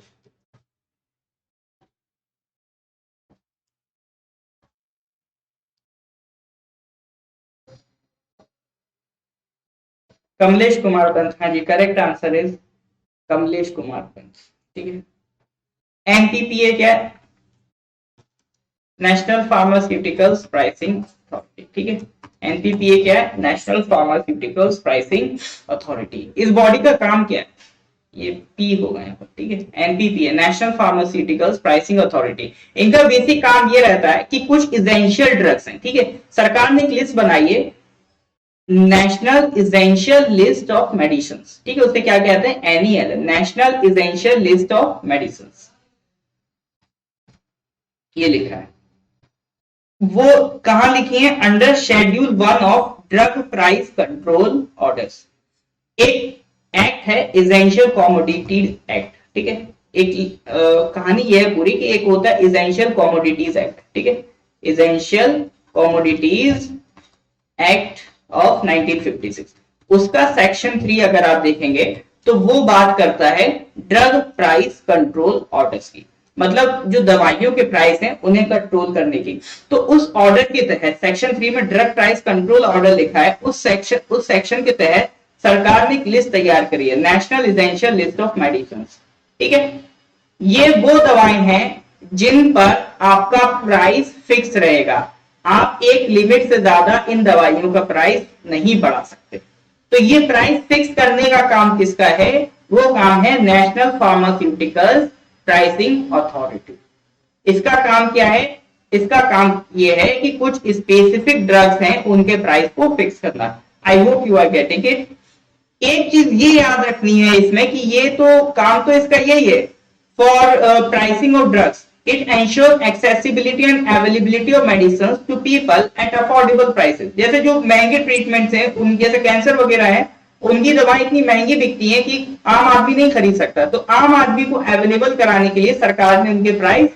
कमलेश कुमार पंत, हाँ जी, correct answer is Kamlesh Kumar Pant, ठीक है। एनपीपीए क्या है? नेशनल फार्मास्यूटिकल्स प्राइसिंग अथॉरिटी, ठीक है। एनपीपीए क्या है? National pharmaceuticals pricing authority. इस बॉडी का काम क्या है? ये पी होगा यहाँ पर, ठीक है। NPPA national pharmaceuticals pricing authority. इनका बेसिक काम ये रहता है कि कुछ इसेंशियल ड्रग्स हैं, ठीक है, सरकार ने एक लिस्ट बनाई है, national essential list of medicine, ठीक है। उसे क्या कहते हैं? NEL, national essential list of medicine, ये लिखा है। वो कहां लिखी है? Under schedule 1 of drug price control orders. एक एक्ट है इसेंशियल कमोडिटीज एक्ट, ठीक है। एक कहानी यह है पूरी कि एक होता है इसेंशियल कमोडिटीज एक्ट, ठीक है, इसेंशियल कमोडिटीज एक्ट ऑफ 1956। उसका सेक्शन 3 अगर आप देखेंगे तो वो बात करता है ड्रग प्राइस कंट्रोल ऑर्डर्स की, मतलब जो दवाइयों के प्राइस हैं उन्हें कंट्रोल करने की। तो उस ऑर्डर के तहत सेक्शन 3 में ड्रग प्राइस कंट्रोल ऑर्डर लिखा है। उस सेक्शन के तहत सरकार ने एक लिस्ट तैयार करी है, national essential list of medicine, ठीक है। ये वो दवाएं हैं जिन पर आपका प्राइस फिक्स रहेगा, आप एक लिमिट से ज्यादा इन दवाइयों का प्राइस नहीं बढ़ा सकते, तो ये प्राइस फिक्स करने का काम किसका है? वो काम है नेशनल फार्मास्यूटिकल्स प्राइसिंग अथॉरिटी। इसका काम क्या है? इसका काम ये है कि कुछ स्पेसिफिक ड्रग्स हैं उनके प्राइस को फिक्स करना। I hope you are getting it. एक चीज ये याद रखनी है इसमें कि ये तो काम तो इसका यही है for pricing of drugs. It ensure accessibility and availability of medicine to people at affordable prices. जैसे जो महंगे ट्रीटमेंट्स हैं, उन जैसे कैंसर वगैरह है, उनकी दवाएं इतनी महंगी बिकती हैं कि आम आदमी नहीं खरीद सकता। तो आम आदमी को अवेलेबल कराने के लिए सरकार ने उनके प्राइस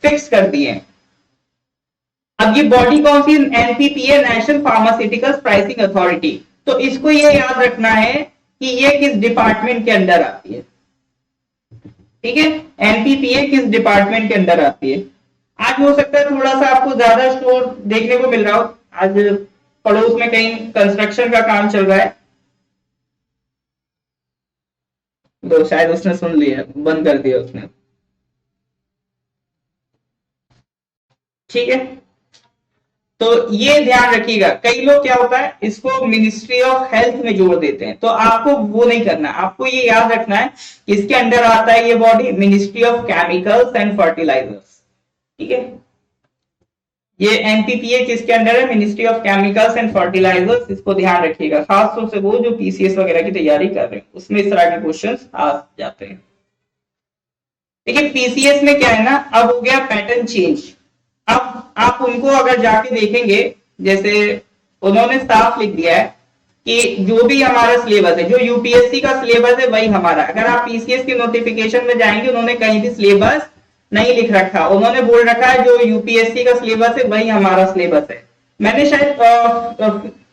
फिक्स कर दिए हैं। अब ये बॉडी कौन सी? NPPA, national pharmaceuticals pricing authority. तो इसको ये याद रखना है कि ये किस डिपार्टमेंट के अंदर आती है। ठीक है, एनपीपीए किस डिपार्टमेंट के अंदर आती है। आज हो सकता है थोड़ा सा आपको ज्यादा शोर देखने को मिल रहा हो, आज पड़ोस में कहीं कंस्ट्रक्शन का काम चल रहा है, तो शायद उसने सुन लिया, बंद कर दिया उसने। ठीक है, तो ये ध्यान रखिएगा। कई लोग क्या होता है, इसको मिनिस्ट्री ऑफ हेल्थ में जोड़ देते हैं, तो आपको वो नहीं करना। आपको ये याद रखना है किसके अंडर आता है ये body? Ministry of chemicals and fertilisers. ठीक है, ये एनपीपीए किसके अंडर है? Ministry of chemicals and fertilisers. इसको ध्यान रखिएगा, खासतौर से वो जो पीसीएस वगैरह की तैयारी कर रहे हैं, उसमें इस तरह के क्वेश्चंस आ जाते हैं। देखिए पीसीएस में क्या है ना, अब हो गया पैटर्न चेंज। अब आप उनको अगर जाके देखेंगे, जैसे उन्होंने साफ लिख दिया है कि जो भी हमारा सिलेबस है, जो यूपीएससी का सिलेबस है वही हमारा। अगर आप पीसीएस के नोटिफिकेशन में जाएंगे, उन्होंने कहीं भी सिलेबस नहीं लिख रखा, उन्होंने बोल रखा है जो यूपीएससी का सिलेबस है वही हमारा सिलेबस है। मैंने शायद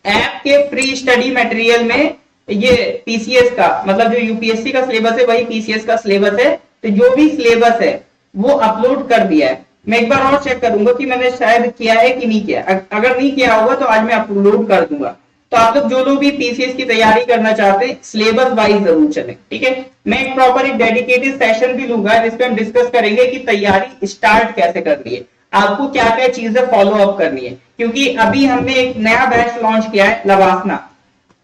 ऐप के फ्री स्टडी मटेरियल में ये पीसीएस का, मतलब जो यूपीएससी का सिलेबस है वही पीसीएस का सिलेबस है, तो जो भी सिलेबस है वो अपलोड कर दिया है। मैं एक बार और चेक करूंगा कि मैंने शायद किया है कि नहीं किया। अगर नहीं किया होगा तो आज मैं अपलोड कर दूंगा। तो आप लोग जो लोग भी पीसीएस की तैयारी करना चाहते हैं, सिलेबस वाइज जरूर चलें। ठीक है, मैं एक प्रॉपर एक डेडिकेटेड सेशन भी लूंगा जिसपे हम डिस्कस करेंगे कि तैयारी स्टार्ट कैसे करनी है, आपको क्या क्या चीजें फॉलो अप करनी है। क्योंकि अभी हमने एक नया बैच लॉन्च किया है, लवासना,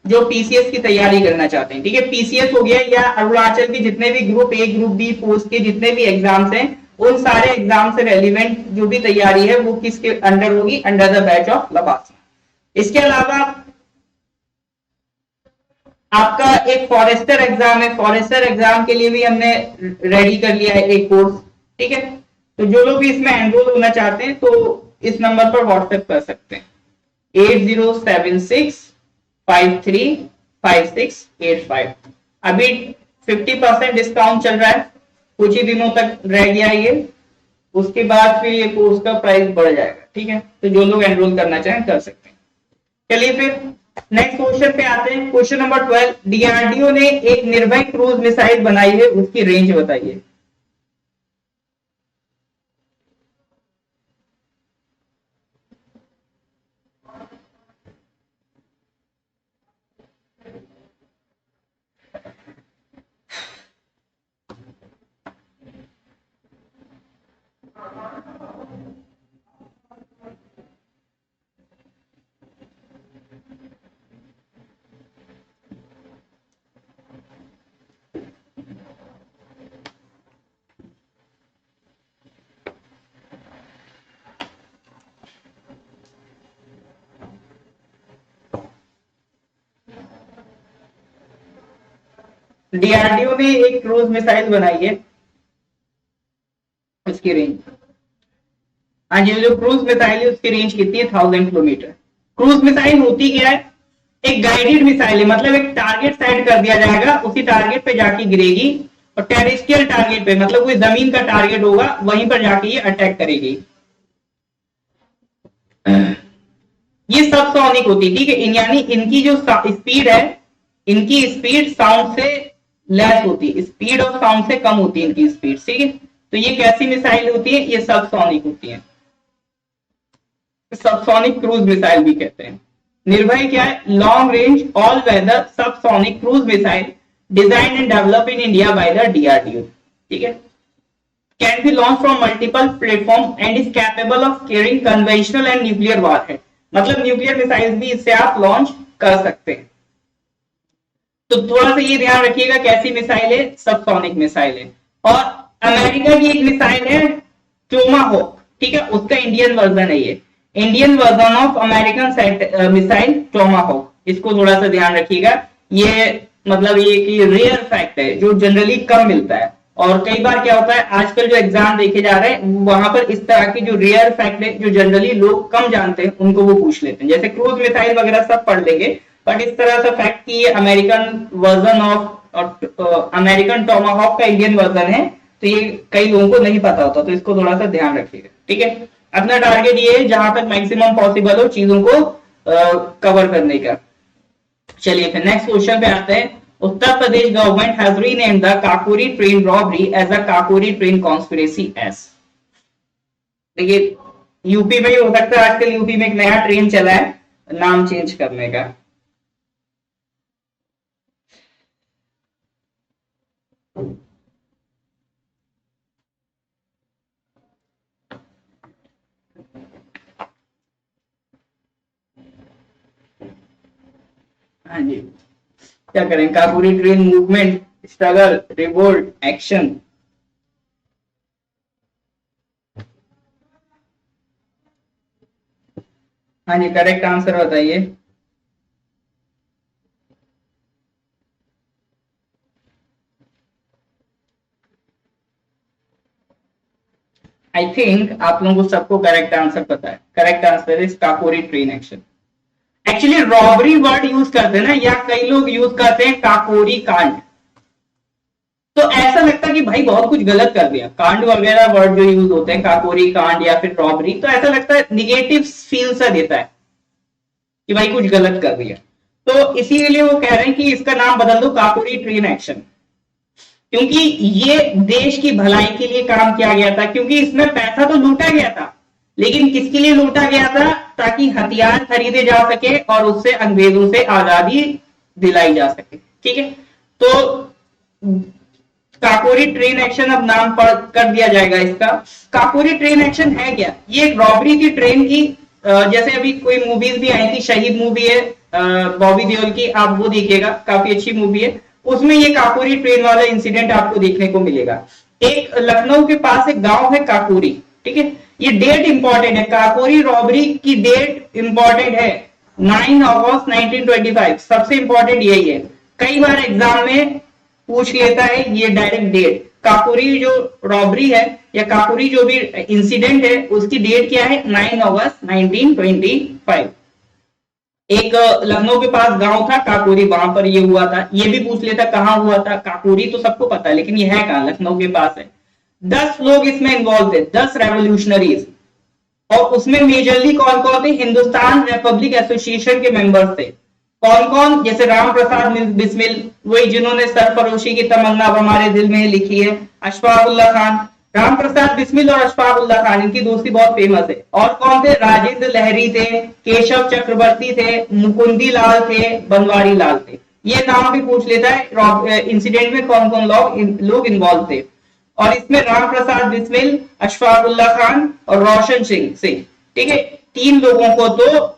जो पीसीएस की तैयारी करना चाहते हैं। ठीक है, पीसीएस हो गया या अरुणाचल के जितने भी group A group B post के जितने भी एग्जाम्स हैं, उन सारे एग्जाम से रेलिवेंट जो भी तैयारी है वो किसके अंडर होगी? Under the batch of लवासना। इसके अलावा आपका एक फॉरेस्टर एग्जाम है, फॉरेस्टर एग्जाम के लिए भी हमने रेडी कर लिया है एक कोर्स। ठीक है, तो जो लोग भी इसमें एनरोल होना चाहते हैं तो इस नंबर पर व्हाट्सएप कर सकते हैं, 8076535685। अभी 50% डिस्काउंट चल रहा है, कुछ ही दिनों तक रह गया ये, उसके बाद फिर ये कोर्स का प्राइस बढ़ जाएगा। ठीक है, तो जो लोग एनरोल करना चाहें कर सकते हैं। चलिए फिर नेक्स्ट क्वेश्चन पे आते हैं। क्वेश्चन नंबर 12, डीआरडीओ ने एक निर्भय क्रूज मिसाइल बनाई है, उसकी रेंज बताइए। डीआरडीओ ने एक क्रूज मिसाइल बनाई है, उसकी रेंज, हाँ जी, जो क्रूज मिसाइल है उसकी रेंज कितनी है? 1000 किलोमीटर। क्रूज मिसाइल होती क्या है? एक गाइडेड मिसाइल है, मतलब एक टारगेट सेट कर दिया जाएगा, उसी टारगेट पे जाके गिरेगी, और टेरेस्ट्रियल टारगेट पे, मतलब कोई जमीन का टारगेट होगा, वहीं पर जाके ये अटैक करेगी। ये सबसोनिक होती है। ठीक है, यानी इनकी जो स्पीड है, इनकी स्पीड साउंड से लेस होती है, स्पीड ऑफ साउंड से कम होती है इनकी स्पीड। ठीक है, तो ये कैसी मिसाइल होती है? ये सबसोनिक होती है, सबसोनिक क्रूज मिसाइल भी कहते हैं। निर्भय क्या है? Long range all weather subsonic cruise missile design and develop in India by the DRDO. ठीक है, can be launch from multiple platform and is capable of carrying conventional and nuclear warhead. मतलब nuclear missile भी इससे आप launch कर सकते हैं। तो थोड़ा सा ये ध्यान रखिएगा कैसी मिसाइल है, सबसोनिक मिसाइल है। और अमेरिका की एक मिसाइल है टोमाहोक, ठीक है, उसका इंडियन वर्जन है ये, Indian version of American missile Tomahawk, इसको थोड़ा सा ध्यान रखिएगा। ये मतलब ये कि रेयर फैक्ट है जो जनरली कम मिलता है, और कई बार क्या होता है आजकल जो एग्जाम देखे जा रहे हैं वहां पर इस तरह की जो रेयर फैक्ट है जो जनरली लोग कम जानते हैं उनको वो पूछ लेते हैं, जैसे क्रूज मिसाइल वगैरह सब पढ़ लेंगे, बट इस तरह से फैक्ट की ये American version of American Tomahawk का इंडियन वर्जन है, तो ये कई लोगों को नहीं पता होता, तो इसको थोड़ा सा ध्यान रखिएगा, ठीक है। अपना टारगेट ये है जहां तक मैक्सिमम पॉसिबल हो चीजों को कवर करने का। चलिए फिर नेक्स्ट क्वेश्चन पे आते हैं। Uttar Pradesh government has renamed the Kakori train robbery as a Kakori train conspiracy एस। देखिए यूपी में ही हो सकता है, आजकल यूपी में एक नया ट्रेन चला है नाम चेंज करने का। हाँ जी, क्या करें, Kakori train movement, struggle, revolt, action. हाँ जी, करेक्ट आंसर बताइए। आई थिंक आप लोगों को सबको करेक्ट आंसर पता है। Correct answer is Kakori train action. Actually robbery word use करते हैं ना, या कई लोग यूज करते हैं काकोरी कांड, तो ऐसा लगता है कि भाई बहुत कुछ गलत कर दिया। कांड वगैरह वर्ड जो यूज होते हैं काकोरी कांड या फिर रॉबरी, तो ऐसा लगता है निगेटिव फील सा देता है कि भाई कुछ गलत कर दिया, तो इसीलिए वो कह रहे हैं कि इसका नाम बदल दो काकोरी ट्रेन एक्शन, क्योंकि ये देश की भलाई के लिए काम किया गया था। क्योंकि इसमें पैसा तो लूटा गया था, लेकिन किसके लिए लूटा गया था, ताकि हथियार खरीदे जा सके और उससे अंग्रेजों से आजादी दिलाई जा सके, ठीक है। तो काकोरी ट्रेन एक्शन अब नाम कर दिया जाएगा इसका। काकोरी ट्रेन एक्शन है क्या, ये एक रॉबरी थी ट्रेन की, जैसे अभी कोई मूवीज भी आई थी, शहीद मूवी है बॉबी देओल की, आप वो देखिएगा, काफी अच्छी मूवी है, उसमें ये काकोरी ट्रेन वाला इंसिडेंट आपको देखने को मिलेगा। एक लखनऊ के पास एक गांव है काकोरी, ठीक है, ये डेट इंपॉर्टेंट है, काकोरी रॉबरी की डेट इंपॉर्टेंट है 9 अगस्त 1925, सबसे इंपॉर्टेंट यही है। कई बार एग्जाम में पूछ लेता है ये डायरेक्ट डेट, काकोरी जो रॉबरी है या काकोरी जो भी इंसिडेंट है उसकी डेट क्या है, 9 अगस्त 1925। एक लखनऊ के पास गांव था काकोरी, वहां पर ये हुआ था। ये भी पूछ लेता कहां हुआ था, काकोरी तो सबको पता है लेकिन ये है कहां, लखनऊ के पास है। 10 लोग इसमें इन्वॉल्व थे, 10 रेवोल्यूशनरीज, और उसमें मेजरली कौन कौन थे, हिंदुस्तान रिपब्लिक एसोसिएशन के मेंबर्स थे। कौन कौन, जैसे राम प्रसाद बिस्मिल, वही जिन्होंने सरफरोशी की तमन्ना अब हमारे दिल में लिखी है, अशफाक उल्लाह खान, राम प्रसाद बिस्मिल और अशफाक उल्लाह खान, इनकी दोस्ती बहुत फेमस है। और कौन थे, राजेंद्र लहरी थे, केशव चक्रवर्ती थे, मुकुंदी लाल थे, बनवारी लाल थे। ये नाम भी पूछ लेता है इंसिडेंट में कौन कौन लोग इन्वॉल्व थे। और इसमें राम प्रसाद बिस्मिल, अशफाक उल्लाह खान और रोशन सिंह, ठीक है, 3 लोगों को तो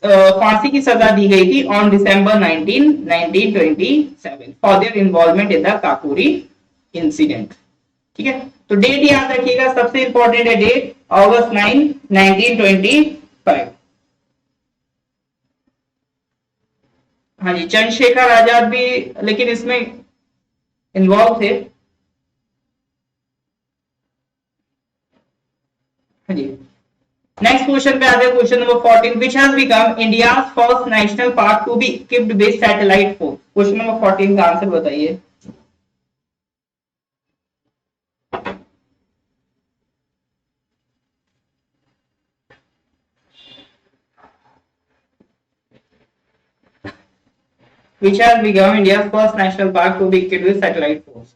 फांसी की सजा दी गई थी on December 1927 for their involvement in the Kakori incident, ठीक है। तो डेट याद रखिएगा, सबसे इंपॉर्टेंट है डेट, अगस्त 9 1925। हाँ जी, चंद्रशेखर आजाद भी लेकिन इसमें इन्वॉल्व थे। हाँ जी, नेक्स्ट क्वेश्चन पे आते हैं, question number 14, which has become India's first national park to be equipped with satellite phone. Question number 14 का आंसर बताइए। Which has become India's first national park to be equipped with satellite phones.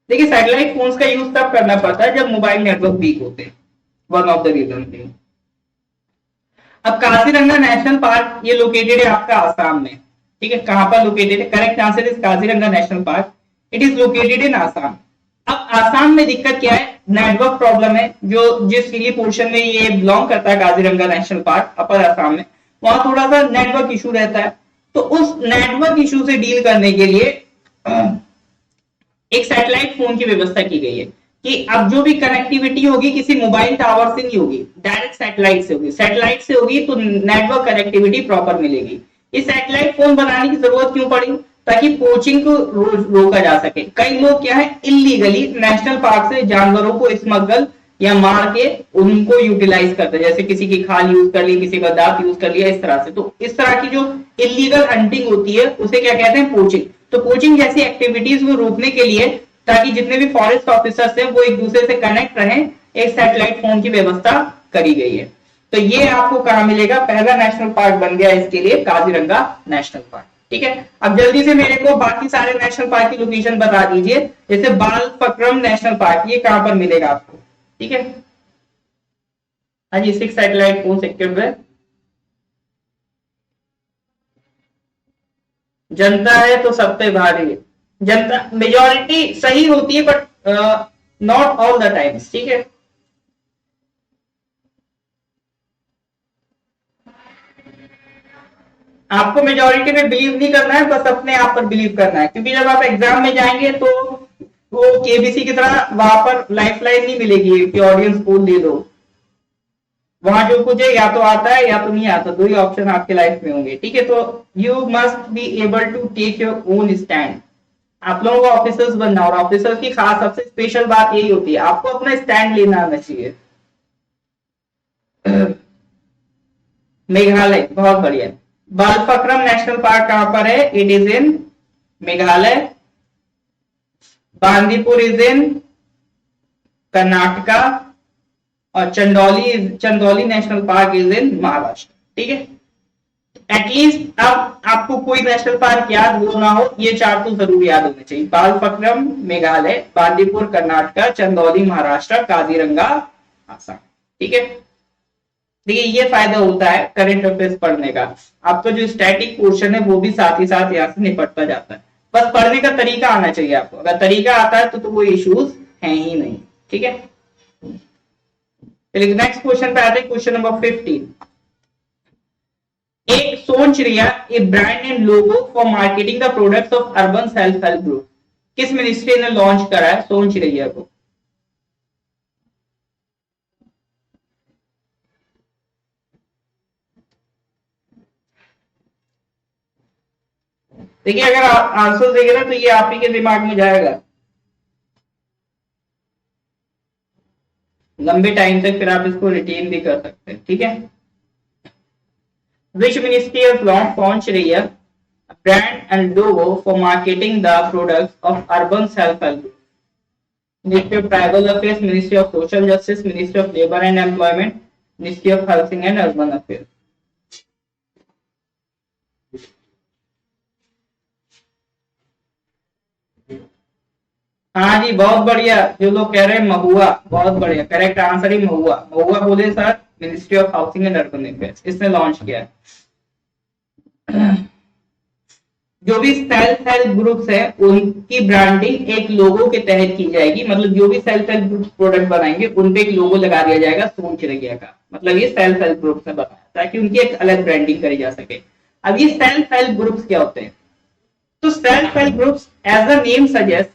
देखिए satellite phones का use तब करना पड़ता है जब mobile network weak होते हैं, वन ऑफ द रीजन थी। अब काजीरंगा नेशनल पार्क ये लोकेटेड है आपका आसाम में, ठीक है, कहां पर लोकेटेड है, correct answer is Kaziranga national park, it is located in Assam. अब आसाम में दिक्कत क्या है, नेटवर्क प्रॉब्लम है, जो जिस हिली पोर्शन में ये बिलोंग करता है काजीरंगा नेशनल पार्क अपर असम में, वहां थोड़ा सा नेटवर्क इशू रहता है। तो उस नेटवर्क इशू से डील करने के लिए एक सैटेलाइट फोन की व्यवस्था की गई है कि अब जो भी कनेक्टिविटी होगी किसी मोबाइल टावर से नहीं होगी, डायरेक्ट सैटेलाइट से होगी। सैटेलाइट से होगी तो नेटवर्क कनेक्टिविटी प्रॉपर मिलेगी। इस सैटेलाइट फोन बनाने की जरूरत क्यों पड़ी? ताकि पोचिंग को रोका जा सके। कई लोग क्या है, इलीगली नेशनल पार्क से जानवरों को स्मगल या मार के उनको यूटिलाइज करते हैं, जैसे किसी की खाल यूज कर ली, किसी का दांत यूज कर लिया, इस तरह से। तो इस तरह की जो इलीगल हंटिंग होती है उसे क्या कहते हैं? पोचिंग। तो पोचिंग जैसी एक्टिविटीज को रोकने के लिए, ताकि जितने भी फॉरेस्ट ऑफिसर्स हैं वो एक दूसरे से कनेक्ट रहें, एक सैटेलाइट फोन की व्यवस्था करी गई है। तो ये आपको कहां मिलेगा? पहला नेशनल पार्क बन गया इसके लिए काजीरंगा नेशनल पार्क। ठीक है, अब जल्दी से मेरे को बाकी सारे नेशनल पार्क की लोकेशन बता दीजिए। जैसे बालफक्रम नेशनल पार्क, ये कहां पर मिलेगा आपको? ठीक है, हाँ जी, 6 सैटेलाइट फोन इक्विप्ड है। जनता है तो सब पे भारी है। जनता मेजोरिटी सही होती है, but not all the times. ठीक है, आपको मेजोरिटी में बिलीव नहीं करना है, बस अपने आप पर बिलीव करना है। क्योंकि जब आप एग्जाम में जाएंगे तो वो केबीसी की तरह वहां पर लाइफलाइन नहीं मिलेगी कि ऑडियंस पोल ले लो। वहां जो कुछ है या तो आता है या तो नहीं आता, दो ही ऑप्शन आपके लाइफ में होंगे। ठीक है, तो you must be able to take your own stand. आप लोगों को ऑफिसर्स बनना, और ऑफिसर्स की खास सबसे स्पेशल बात यही होती है, आपको अपना स्टैंड लेना आना चाहिए। मेघालय, बहुत बढ़िया। बालफक्रम नेशनल पार्क कहां पर है? It is in Meghalaya. Bandipur is in Karnataka, और Chandauli national park is in Maharashtra. ठीक है, एटलीस्ट अब आपको कोई नेशनल पार्क याद हो ना हो, ये 4 तो जरूर याद होने चाहिए। बालफक्रम मेघालय, बांदीपुर कर्नाटका, चंदौली महाराष्ट्र, काजीरंगा आसाम। ठीक है, देखिए ये फायदा होता है करंट अफेयर्स पढ़ने का। आपका जो स्टैटिक पोर्शन है वो भी साथ ही साथ यहाँ से निपटता जाता है। बस पढ़ने का तरीका आना चाहिए आपको। अगर तरीका आता है तो कोई इश्यूज है ही नहीं। ठीक है, नेक्स्ट क्वेश्चन पे आते हैं, क्वेश्चन नंबर 15। एक सोच रिया a brand and logo for marketing the products of urban self help group, किस मिनिस्ट्री ने लॉन्च करा है सोच रिया को? देखिए अगर आप आंसर देंगे ना तो ये आप ही के दिमाग में जाएगा लंबे टाइम तक, फिर आप इसको रिटेन भी कर सकते हैं। ठीक है, विच मिनिस्ट्री ऑफ लॉन्च रही है brand and logo for marketing the products of urban self help group? Ministry of tribal affairs, ministry of social justice, ministry of labour and employment, ministry of housing and urban affairs. हाँ जी, बहुत बढ़िया। जो लोग कह रहे हैं महुआ, बहुत बढ़िया, करेक्ट आंसर ही महुआ। महुआ बोले sir, ministry of housing and urban affairs, इसने लॉन्च किया है। जो भी सेल्फ हेल्प ग्रुप्स है उनकी ब्रांडिंग एक लोगो के तहत की जाएगी। मतलब जो भी सेल्फ हेल्प ग्रुप प्रोडक्ट बनाएंगे उन पे एक लोगो लगा दिया जाएगा सोच रखिया का। मतलब ये सेल्फ हेल्प ग्रुप्स ने बनाया ताकि उनकी एक अलग ब्रांडिंग करी जा सके। अब ये सेल्फ हेल्प ग्रुप्स क्या होते हैं? तो self help groups as the name suggest,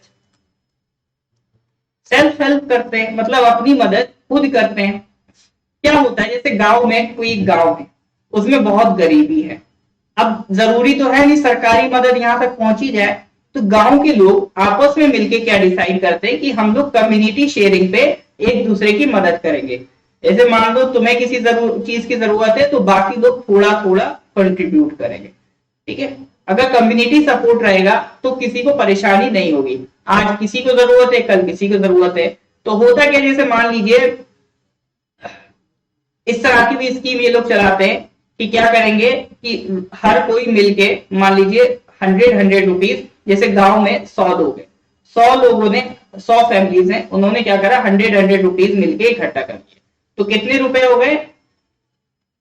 self help करते हैं, मतलब अपनी मदद खुद करते हैं। क्या होता है, जैसे गांव में कोई गांव है, उसमें बहुत गरीबी है। अब जरूरी तो है नहीं सरकारी मदद यहां तक पहुंची जाए, तो गांव के लोग आपस में मिलके क्या डिसाइड करते हैं कि हम लोग कम्युनिटी शेयरिंग पे एक दूसरे की मदद करेंगे। जैसे मान लो तुम्हें किसी चीज की जरूरत है तो बाकी लोग थोड़ा थोड़ा कंट्रीब्यूट करेंगे। ठीक है, अगर कम्युनिटी सपोर्ट रहेगा तो किसी को परेशानी नहीं होगी। आज किसी को जरूरत है, कल किसी को जरूरत है, तो होता क्या, जैसे मान लीजिए इस तरह की भी स्कीम ये लोग चलाते हैं कि क्या करेंगे कि हर कोई मिलके, मान लीजिए 100 रुपीज, जैसे गांव में 100 लोग हैं, 100 लोगों ने, 100 फैमिलीज हैं, उन्होंने क्या करा, 100 रुपीज मिलके इकट्ठा कर दिए। तो कितने रुपए हो गए?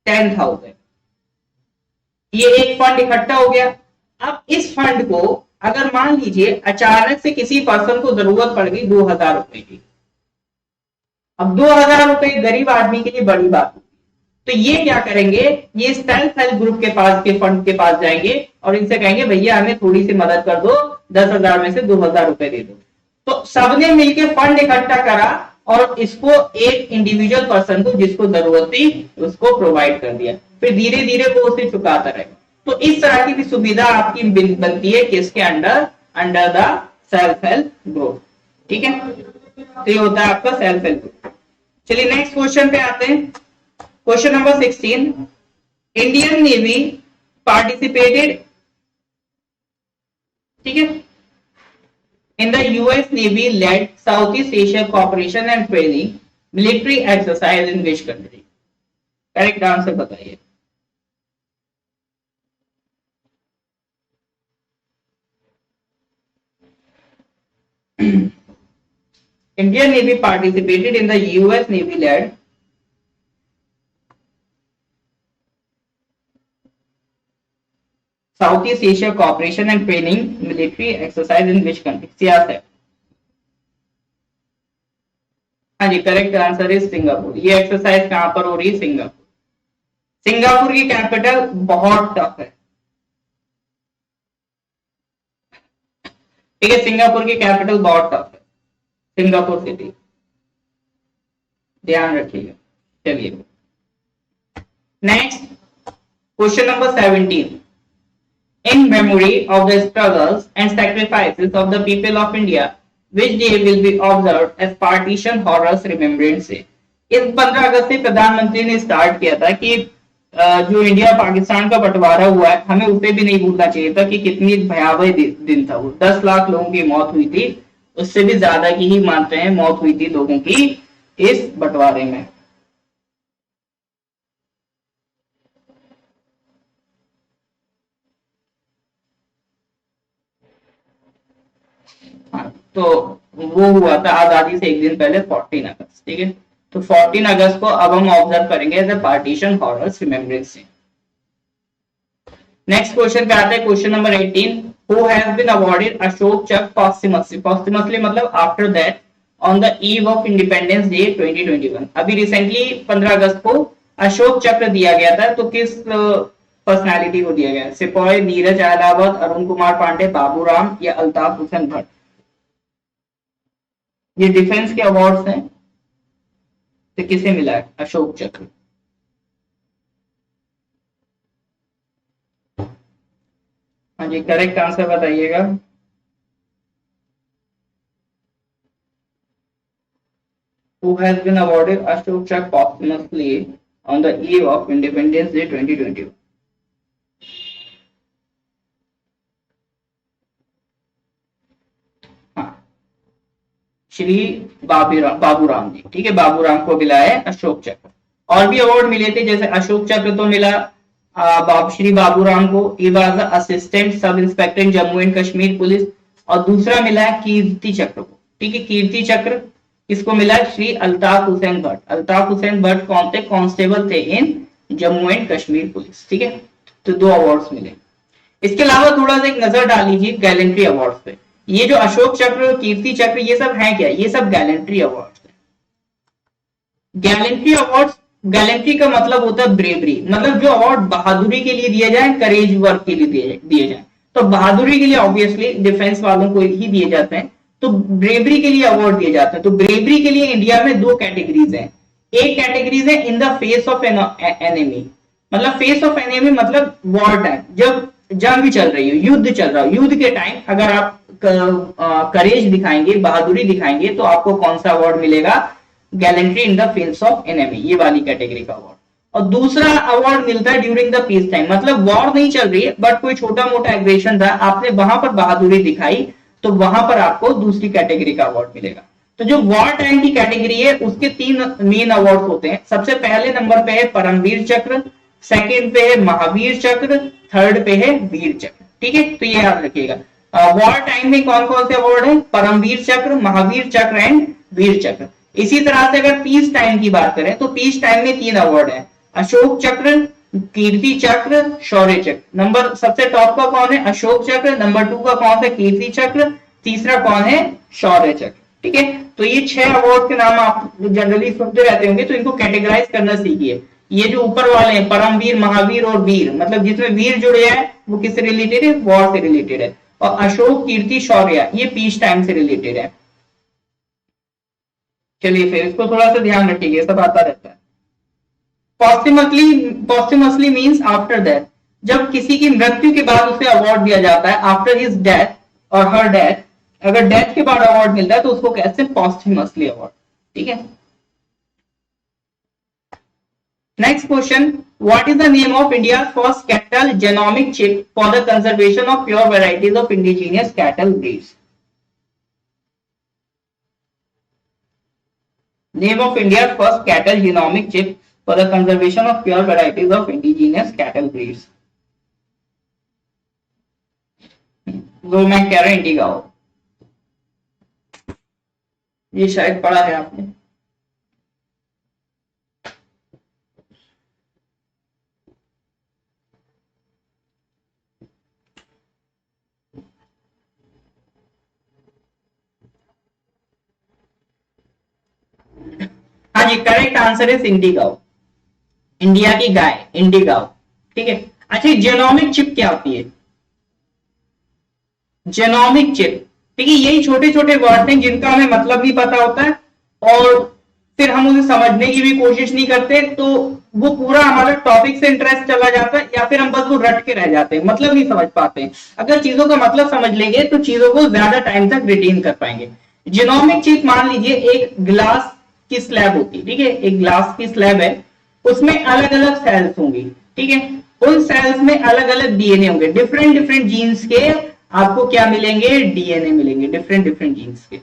10,000। ये एक फंड इकट्ठा हो गया। अब इस फंड को अगर मान लीजिए अचानक से किसी पर्सन को जरूरत पड़ गई 2,000 रुपए की, अब 2,000 रुपए गरीब आदमी के लिए बड़ी बात है। तो ये क्या करेंगे, ये सेल्फ हेल्प ग्रुप के पास के फंड के पास जाएंगे और इनसे कहेंगे भैया हमें थोड़ी सी मदद कर दो, 10,000 में से 2,000 रुपए दे दो। तो सबने मिलकर फंड इकट्ठा करा और इसको एक इंडिविजुअल पर्सन को जिसको जरूरत थी उसको प्रोवाइड कर दिया, फिर धीरे धीरे वो उसे चुकाता रहेगा। तो इस तरह की भी सुविधा आपकी बनती है किसके under, under the self help group. ठीक है, तो ये होता है आपका सेल्फ हेल्प ग्रुप। चलिए नेक्स्ट क्वेश्चन पे आते हैं। Question number 16, Indian navy participated, ठीक है, in the US Navy led Southeast Asia Cooperation and Training military exercise in which country? Correct answer बताइए। Indian Navy participated in the US Navy led Southeast Asia Cooperation and Training military exercise in which country? CRSEF। हाँ जी, correct answer is Singapore. ये exercise कहां पर हो रही है? Singapore. Singapore की कैपिटल बहुत टफ है, ठीक है, सिंगापुर की कैपिटल बहुत टफ है, सिंगापुर सिटी, ध्यान रखिएगा। चलिए next question number 17, in memory of the struggles and sacrifices of the people of India, which day will be observed as Partition Horrors Remembrance Day? इस 15 अगस्त से प्रधानमंत्री ने स्टार्ट किया था कि जो इंडिया पाकिस्तान का बंटवारा हुआ है हमें उसे भी नहीं भूलना चाहिए था कि कितनी भयावह दिन था वो। 10 लाख लोगों की मौत हुई थी, उससे भी ज्यादा की ही मानते हैं मौत हुई थी लोगों की इस बंटवारे में। तो वो हुआ था आजादी से एक दिन पहले 14 अगस्त, ठीक है। तो 14 अगस्त को अब हम ऑब्जर्व करेंगे as a partition horrors remembrance day. Next question पे आते हैं, question number 18, who has been awarded Ashok Chakra posthumously, posthumously मतलब after that, on the eve of independence day 2021। अभी रिसेंटली 15 अगस्त को अशोक चक्र दिया गया था, तो किस पर्सनालिटी को दिया गया? सिपाही नीरज अहलावत, अरुण कुमार पांडे, बाबूराम या अल्ताफ हुसैन भट्ट? ये डिफेंस के अवार्ड्स हैं, तो किसे मिला है अशोक चक्र? हाँ जी, करेक्ट आंसर बताइएगा। Who has been awarded Ashok Chakra posthumously on the eve of Independence Day 2020? Shri Baburam ji, ठीक है, बाबूराम को मिला है अशोक चक्र। और भी अवार्ड मिले थे, जैसे अशोक चक्र तो मिला श्री बाबूराम को, he was assistant sub inspector Jammu and Kashmir police, और दूसरा मिला है कीर्ति चक्र को, ठीक है, कीर्ति चक्र किसको मिला? श्री अल्ताफ हुसैन भट्ट। अल्ताफ हुसैन भट्ट कौन थे? कांस्टेबल थे इन जम्मू एंड कश्मीर पुलिस, ठीक है। तो 2 अवार्ड्स मिले। इसके अलावा थोड़ा सा एक नजर डाल लीजिए गैलेंट्री अवार्ड्स पे। ये जो अशोक चक्र, कीर्ति चक्र, ये सब है क्या? ये सब गैलेंट्री अवार्ड्स है। गैलेंट्री अवार्ड्स, गैलेंट्री का मतलब होता है ब्रेवरी, मतलब जो अवार्ड बहादुरी के लिए दिए जाए, करेज वर्क के लिए दिए जाए। तो बहादुरी के लिए ऑब्वियसली डिफेंस वालों को ही दिए जाते हैं, तो ब्रेवरी के लिए अवार्ड दिए जाते हैं। तो ब्रेवरी के लिए इंडिया में 2 कैटेगरीज हैं। एक कैटेगरीज है in the face of enemy, मतलब फेस ऑफ एनिमी मतलब वॉर टाइम, जब जंग चल रही हो, युद्ध चल रहा हो, युद्ध के टाइम अगर आप करेज दिखाएंगे, बहादुरी दिखाएंगे, तो आपको कौन सा अवार्ड मिलेगा? Gallantry in the face of enemy, ये वाली कैटेगरी का अवार्ड। और दूसरा अवार्ड मिलता है ड्यूरिंग द पीस टाइम, मतलब वॉर नहीं चल रही है बट कोई छोटा मोटा एग्रेशन था, आपने वहां पर बहादुरी दिखाई, तो वहां पर आपको दूसरी कैटेगरी का अवार्ड मिलेगा। तो जो वॉर टाइम की कैटेगरी है उसके 3 मेन अवार्ड होते हैं। सबसे पहले नंबर पे है परमवीर चक्र, सेकेंड पे है महावीर चक्र, थर्ड पे है वीर चक्र, ठीक है। तो ये याद रखिएगा। वॉर टाइम में कौन कौन से अवार्ड है? परमवीर चक्र, महावीर चक्र एंड वीर चक्र। इसी तरह से अगर पीस टाइम की बात करें तो पीस टाइम में 3 अवार्ड है, अशोक चक्र, कीर्ति चक्र, शौर्य चक्र। नंबर सबसे टॉप का कौन है? अशोक चक्र। नंबर 2 का कौन है? कीर्ति चक्र। तीसरा कौन है? शौर्य चक्र, ठीक है, तो ये 6 अवार्ड के नाम आप जनरली सुनते रहते होंगे, तो इनको कैटेगराइज करना सीखिए। ये जो ऊपर वाले हैं, परमवीर, महावीर और वीर, मतलब जिसमें वीर जुड़े हैं वो किससे रिलेटेड है, वॉर से रिलेटेड है। और अशोक, कीर्ति, शौर्य ये पीस टाइम से रिलेटेड है। चलिए फिर इसको थोड़ा सा ध्यान रखिएगा, सब आता रहता है। पॉस्टमसली मीन्स आफ्टर डेथ, जब किसी की मृत्यु के बाद उसे अवार्ड दिया जाता है, आफ्टर हिज डेथ और हर डेथ, अगर डेथ के बाद अवार्ड मिलता है तो उसको कहते हैं पॉस्टमसली अवार्ड। ठीक है, next question, what is the name of India first cattle genomic chip for the conservation of pure varieties of indigenous cattle breeds? Name of India's first cattle genomic chip for the conservation of pure varieties of indigenous cattle breeds. वो मैं कह रहा हूं इंडिगाओ, ये शायद पढ़ा है आपने। हाँ जी, करेक्ट आंसर इज इंडिगाओ, इंडिया की गाय इंडिगाओ। ठीक है, अच्छा जेनोमिक चिप क्या होती है? जेनोमिक चिप, ठीक है, यही छोटे छोटे वर्ड हैं जिनका हमें मतलब नहीं पता होता है और फिर हम उसे समझने की भी कोशिश नहीं करते, तो वो पूरा हमारा टॉपिक से इंटरेस्ट चला जाता है, या फिर हम बस वो रट के रह जाते हैं, मतलब नहीं समझ पाते हैं। अगर चीजों का मतलब समझ लेंगे तो चीजों को ज्यादा टाइम तक रिटेन कर पाएंगे। जेनोमिक चिप मान लीजिए एक ग्लास की स्लैब होती है, ठीक है, एक ग्लास की स्लैब है, उसमें अलग अलग सेल्स होंगी। ठीक है, उन सेल्स में अलग अलग डीएनए होंगे, डिफरेंट डिफरेंट जीन्स के आपको क्या मिलेंगे, डीएनए मिलेंगे डिफरेंट डिफरेंट जीन्स के।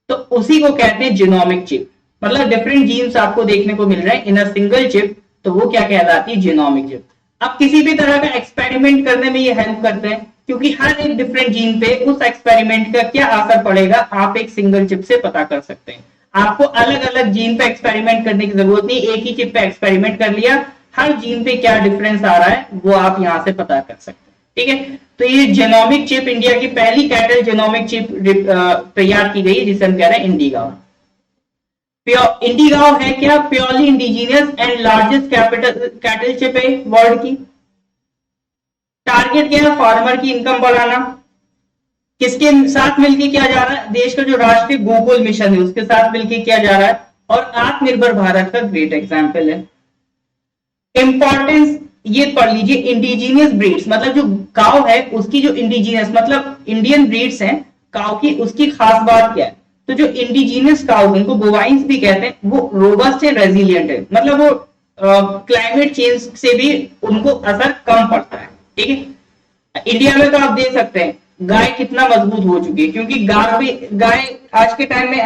तो उसी को कहते हैं जीनोमिक चिप, मतलब डिफरेंट जीन्स आपको देखने को मिल रहे हैं इन अ सिंगल चिप, तो वो क्या कहलाती है, जीनोमिक चिप। अब किसी भी तरह का एक्सपेरिमेंट करने में ये हेल्प करते हैं, क्योंकि हर एक डिफरेंट जीन पे उस एक्सपेरिमेंट का क्या असर पड़ेगा आप एक सिंगल चिप से पता कर सकते हैं। आपको अलग अलग जीन पे एक्सपेरिमेंट करने की जरूरत नहीं, एक ही चिप पे एक्सपेरिमेंट कर लिया, हर जीन पे क्या डिफरेंस आ रहा है वो आप यहां से पता कर सकते हैं। ठीक है, तो ये जेनोमिक चिप इंडिया की पहली कैटल जेनोमिक चिप तैयार की गई, जिसे हम कह रहे हैं इंडिगाओ। इंडिगाओ है क्या, purely indigenous and largest cattle chip है वर्ल्ड की। टारगेट क्या है, फार्मर की इनकम बढ़ाना। किसके साथ मिलकर किया जा रहा है, देश का जो राष्ट्रीय गोकुल मिशन है उसके साथ मिलकर किया जा रहा है, और आत्मनिर्भर भारत का ग्रेट एग्जाम्पल है। इंपॉर्टेंस ये पढ़ लीजिए, इंडिजीनियस ब्रीड्स मतलब जो काउ है उसकी जो इंडिजीनियस मतलब इंडियन ब्रीड्स हैं काउ की, उसकी खास बात क्या है, तो जो इंडिजीनियस काउ उनको बोवाइंस भी कहते हैं, वो रोबस्ट है, रेजिलियंट है, मतलब वो क्लाइमेट चेंज से भी उनको असर कम पड़ता है। ठीक है, इंडिया में तो आप देख सकते हैं गाय कितना मजबूत हो चुकी है, क्योंकि गाय आज के टाइम में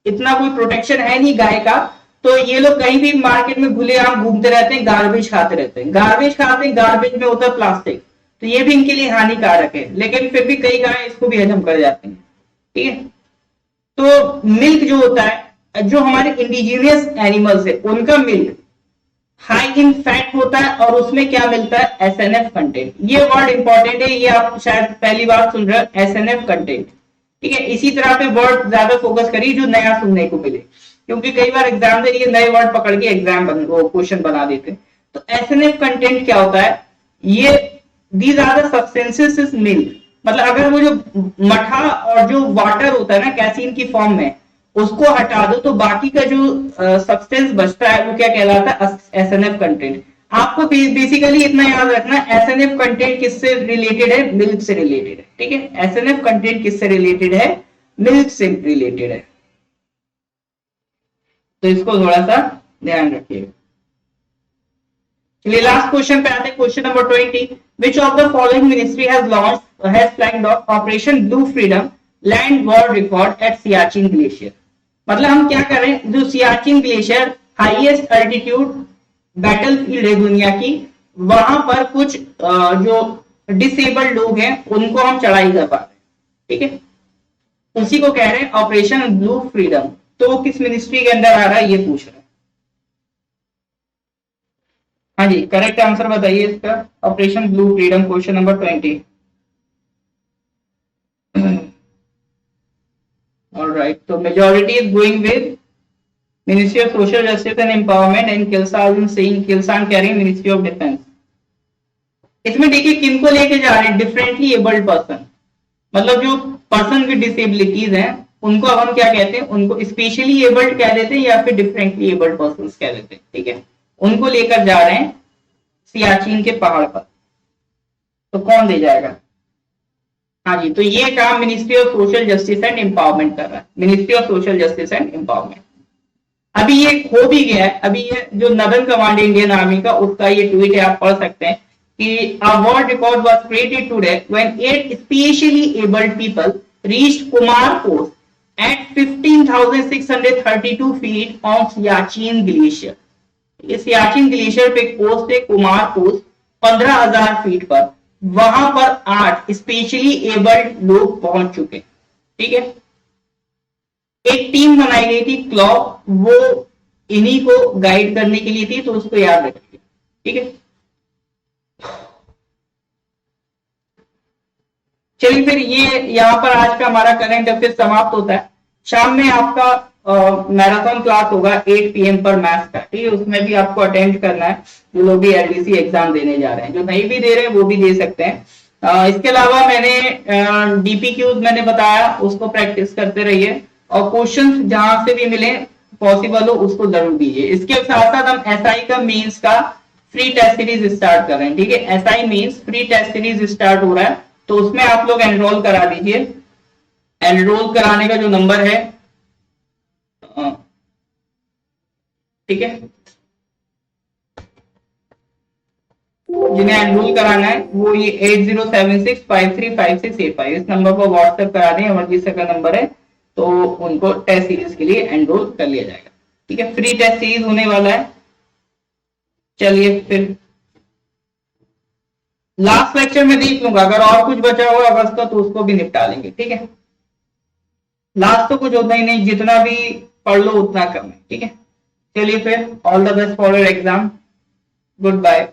इतना कोई प्रोटेक्शन है नहीं गाय का, तो ये लोग कहीं भी मार्केट में खुलेआम घूमते रहते हैं, गार्बेज खाते रहते हैं, गार्बेज में होता है प्लास्टिक, तो ये भी इनके लिए हानिकारक है, लेकिन फिर भी कई गाय इसको भी हजम कर जाते हैं। ठीक है, तो मिल्क जो होता है, जो हमारे इंडिजीनियस एनिमल्स है उनका मिल्क हाई इन फैट होता है, और उसमें क्या मिलता है, एसएनएफ कंटेंट। ये वर्ड इंपॉर्टेंट है, ये आप शायद पहली बार सुन रहे हो, एसएनएफ कंटेंट। ठीक है, इसी तरह पे वर्ड ज्यादा फोकस करिए जो नया सुनने को मिले, क्योंकि कई बार एग्जाम में ये नए वर्ड पकड़ के क्वेश्चन बना देते हैं। तो एसएनएफ कंटेंट क्या होता है, ये these are the substances is milk, मतलब अगर वो जो मठा और जो वाटर होता है ना कैसीन की फॉर्म में, उसको हटा दो तो बाकी का जो सब्सटेंस बचता है वो क्या कहलाता है, एसएनएफ कंटेंट। आपको बेसिकली इतना याद रखना, एसएनएफ कंटेंट किससे रिलेटेड है, मिल्क से रिलेटेड है। ठीक है, एसएनएफ कंटेंट किससे रिलेटेड है, मिल्क से रिलेटेड है, तो इसको थोड़ा सा ध्यान रखिएगा। चलिए लास्ट क्वेश्चन पे आते हैं, question number 20, which of the following ministry has flagged of operation blue freedom land war record eight Siachen glacier. मतलब हम क्या कर रहे हैं, जो Siachen glacier highest altitude battlefield है दुनिया की, वहां पर कुछ जो डिसेबल्ड लोग हैं उनको हम चढ़ाई कर पा रहे हैं। ठीक है, उसी को कह रहे हैं ऑपरेशन ब्लू फ्रीडम। तो किस मिनिस्ट्री के अंदर आ रहा है ये पूछ रहे हैं। हाँ जी, करेक्ट आंसर बताइए इसका, operation blue freedom, question number 20। Alright, तो majority is going with ministry of social justice and empowerment and Kilsan Singh, Kilsan carrying ministry of defence. इसमें देखिए किनको लेके जा रहे हैं, डिफरेंटली एबल्ड पर्सन, मतलब जो पर्सन विद डिसेबिलिटीज हैं उनको अब हम क्या कहते हैं, उनको स्पेशली एबल्ड कह देते हैं या फिर डिफरेंटली एबल्ड पर्सन कह देते हैं, ठीक है। उनको लेकर जा रहे हैं सियाचिन के पहाड़ पर, तो कौन दे जाएगा? हाँ जी, तो ये काम ministry of social justice and empowerment कर रहा है, ministry of social justice and empowerment. अभी ये हो भी गया है, अभी ये जो नदन कमांड इंडियन आर्मी का, उसका ये ट्वीट है, आप पढ़ सकते हैं कि a world record was created today when 8 specially abled people reached Kumar Post at 15,632 feet on Siachen Glacier। ये सियाचिन ग्लेशियर पे एक पोस्ट है कुमार पोस्ट, 15,000 फीट पर, वहां पर 8 स्पेशली एबल्ड लोग पहुंच चुके, ठीक है। एक टीम बनाई गई थी क्लॉ, वो इन्हीं को गाइड करने के लिए थी, तो उसको याद रखिए, ठीक है। चलिए फिर ये यहाँ पर आज का हमारा करंट अफेयर समाप्त होता है। शाम में आपका मैराथन क्लास होगा 8 PM पर मैथ्स का, ठीक है। उसमें भी आपको अटेंड करना है, जो लोग भी LDC एग्जाम देने जा रहे हैं, जो नहीं भी दे रहे हैं वो भी दे सकते हैं। इसके अलावा मैंने DPQs मैंने बताया, उसको प्रैक्टिस करते रहिए, और क्वेश्चंस जहां से भी मिले पॉसिबल हो उसको जरूर दीजिए। इसके साथ साथ हम SI का मेंस का फ्री टेस्ट सीरीज स्टार्ट कर रहे हैं, ठीक है। SI mains free test series start हो रहा है, तो उसमें आप लोग एनरोल करा दीजिए। एनरोल कराने का जो नंबर है, ठीक है, जिन्हें एनरोल कराना है वो ये 8076535685 इस नंबर पर व्हाट्सएप करा दें, इमरजेंसी का नंबर है, तो उनको टेस्ट सीरीज के लिए एनरोल कर लिया जाएगा, ठीक है। फ्री टेस्ट सीरीज होने वाला है। चलिए फिर लास्ट लेक्चर में देख लूंगा, अगर और कुछ बचा हुआ अगस्त का तो उसको भी निपटा लेंगे, ठीक है। लास्ट तो कुछ होता ही नहीं, जितना भी पढ़ लो उतना कम है, ठीक है। चलिए फिर all the best for your exam, good bye.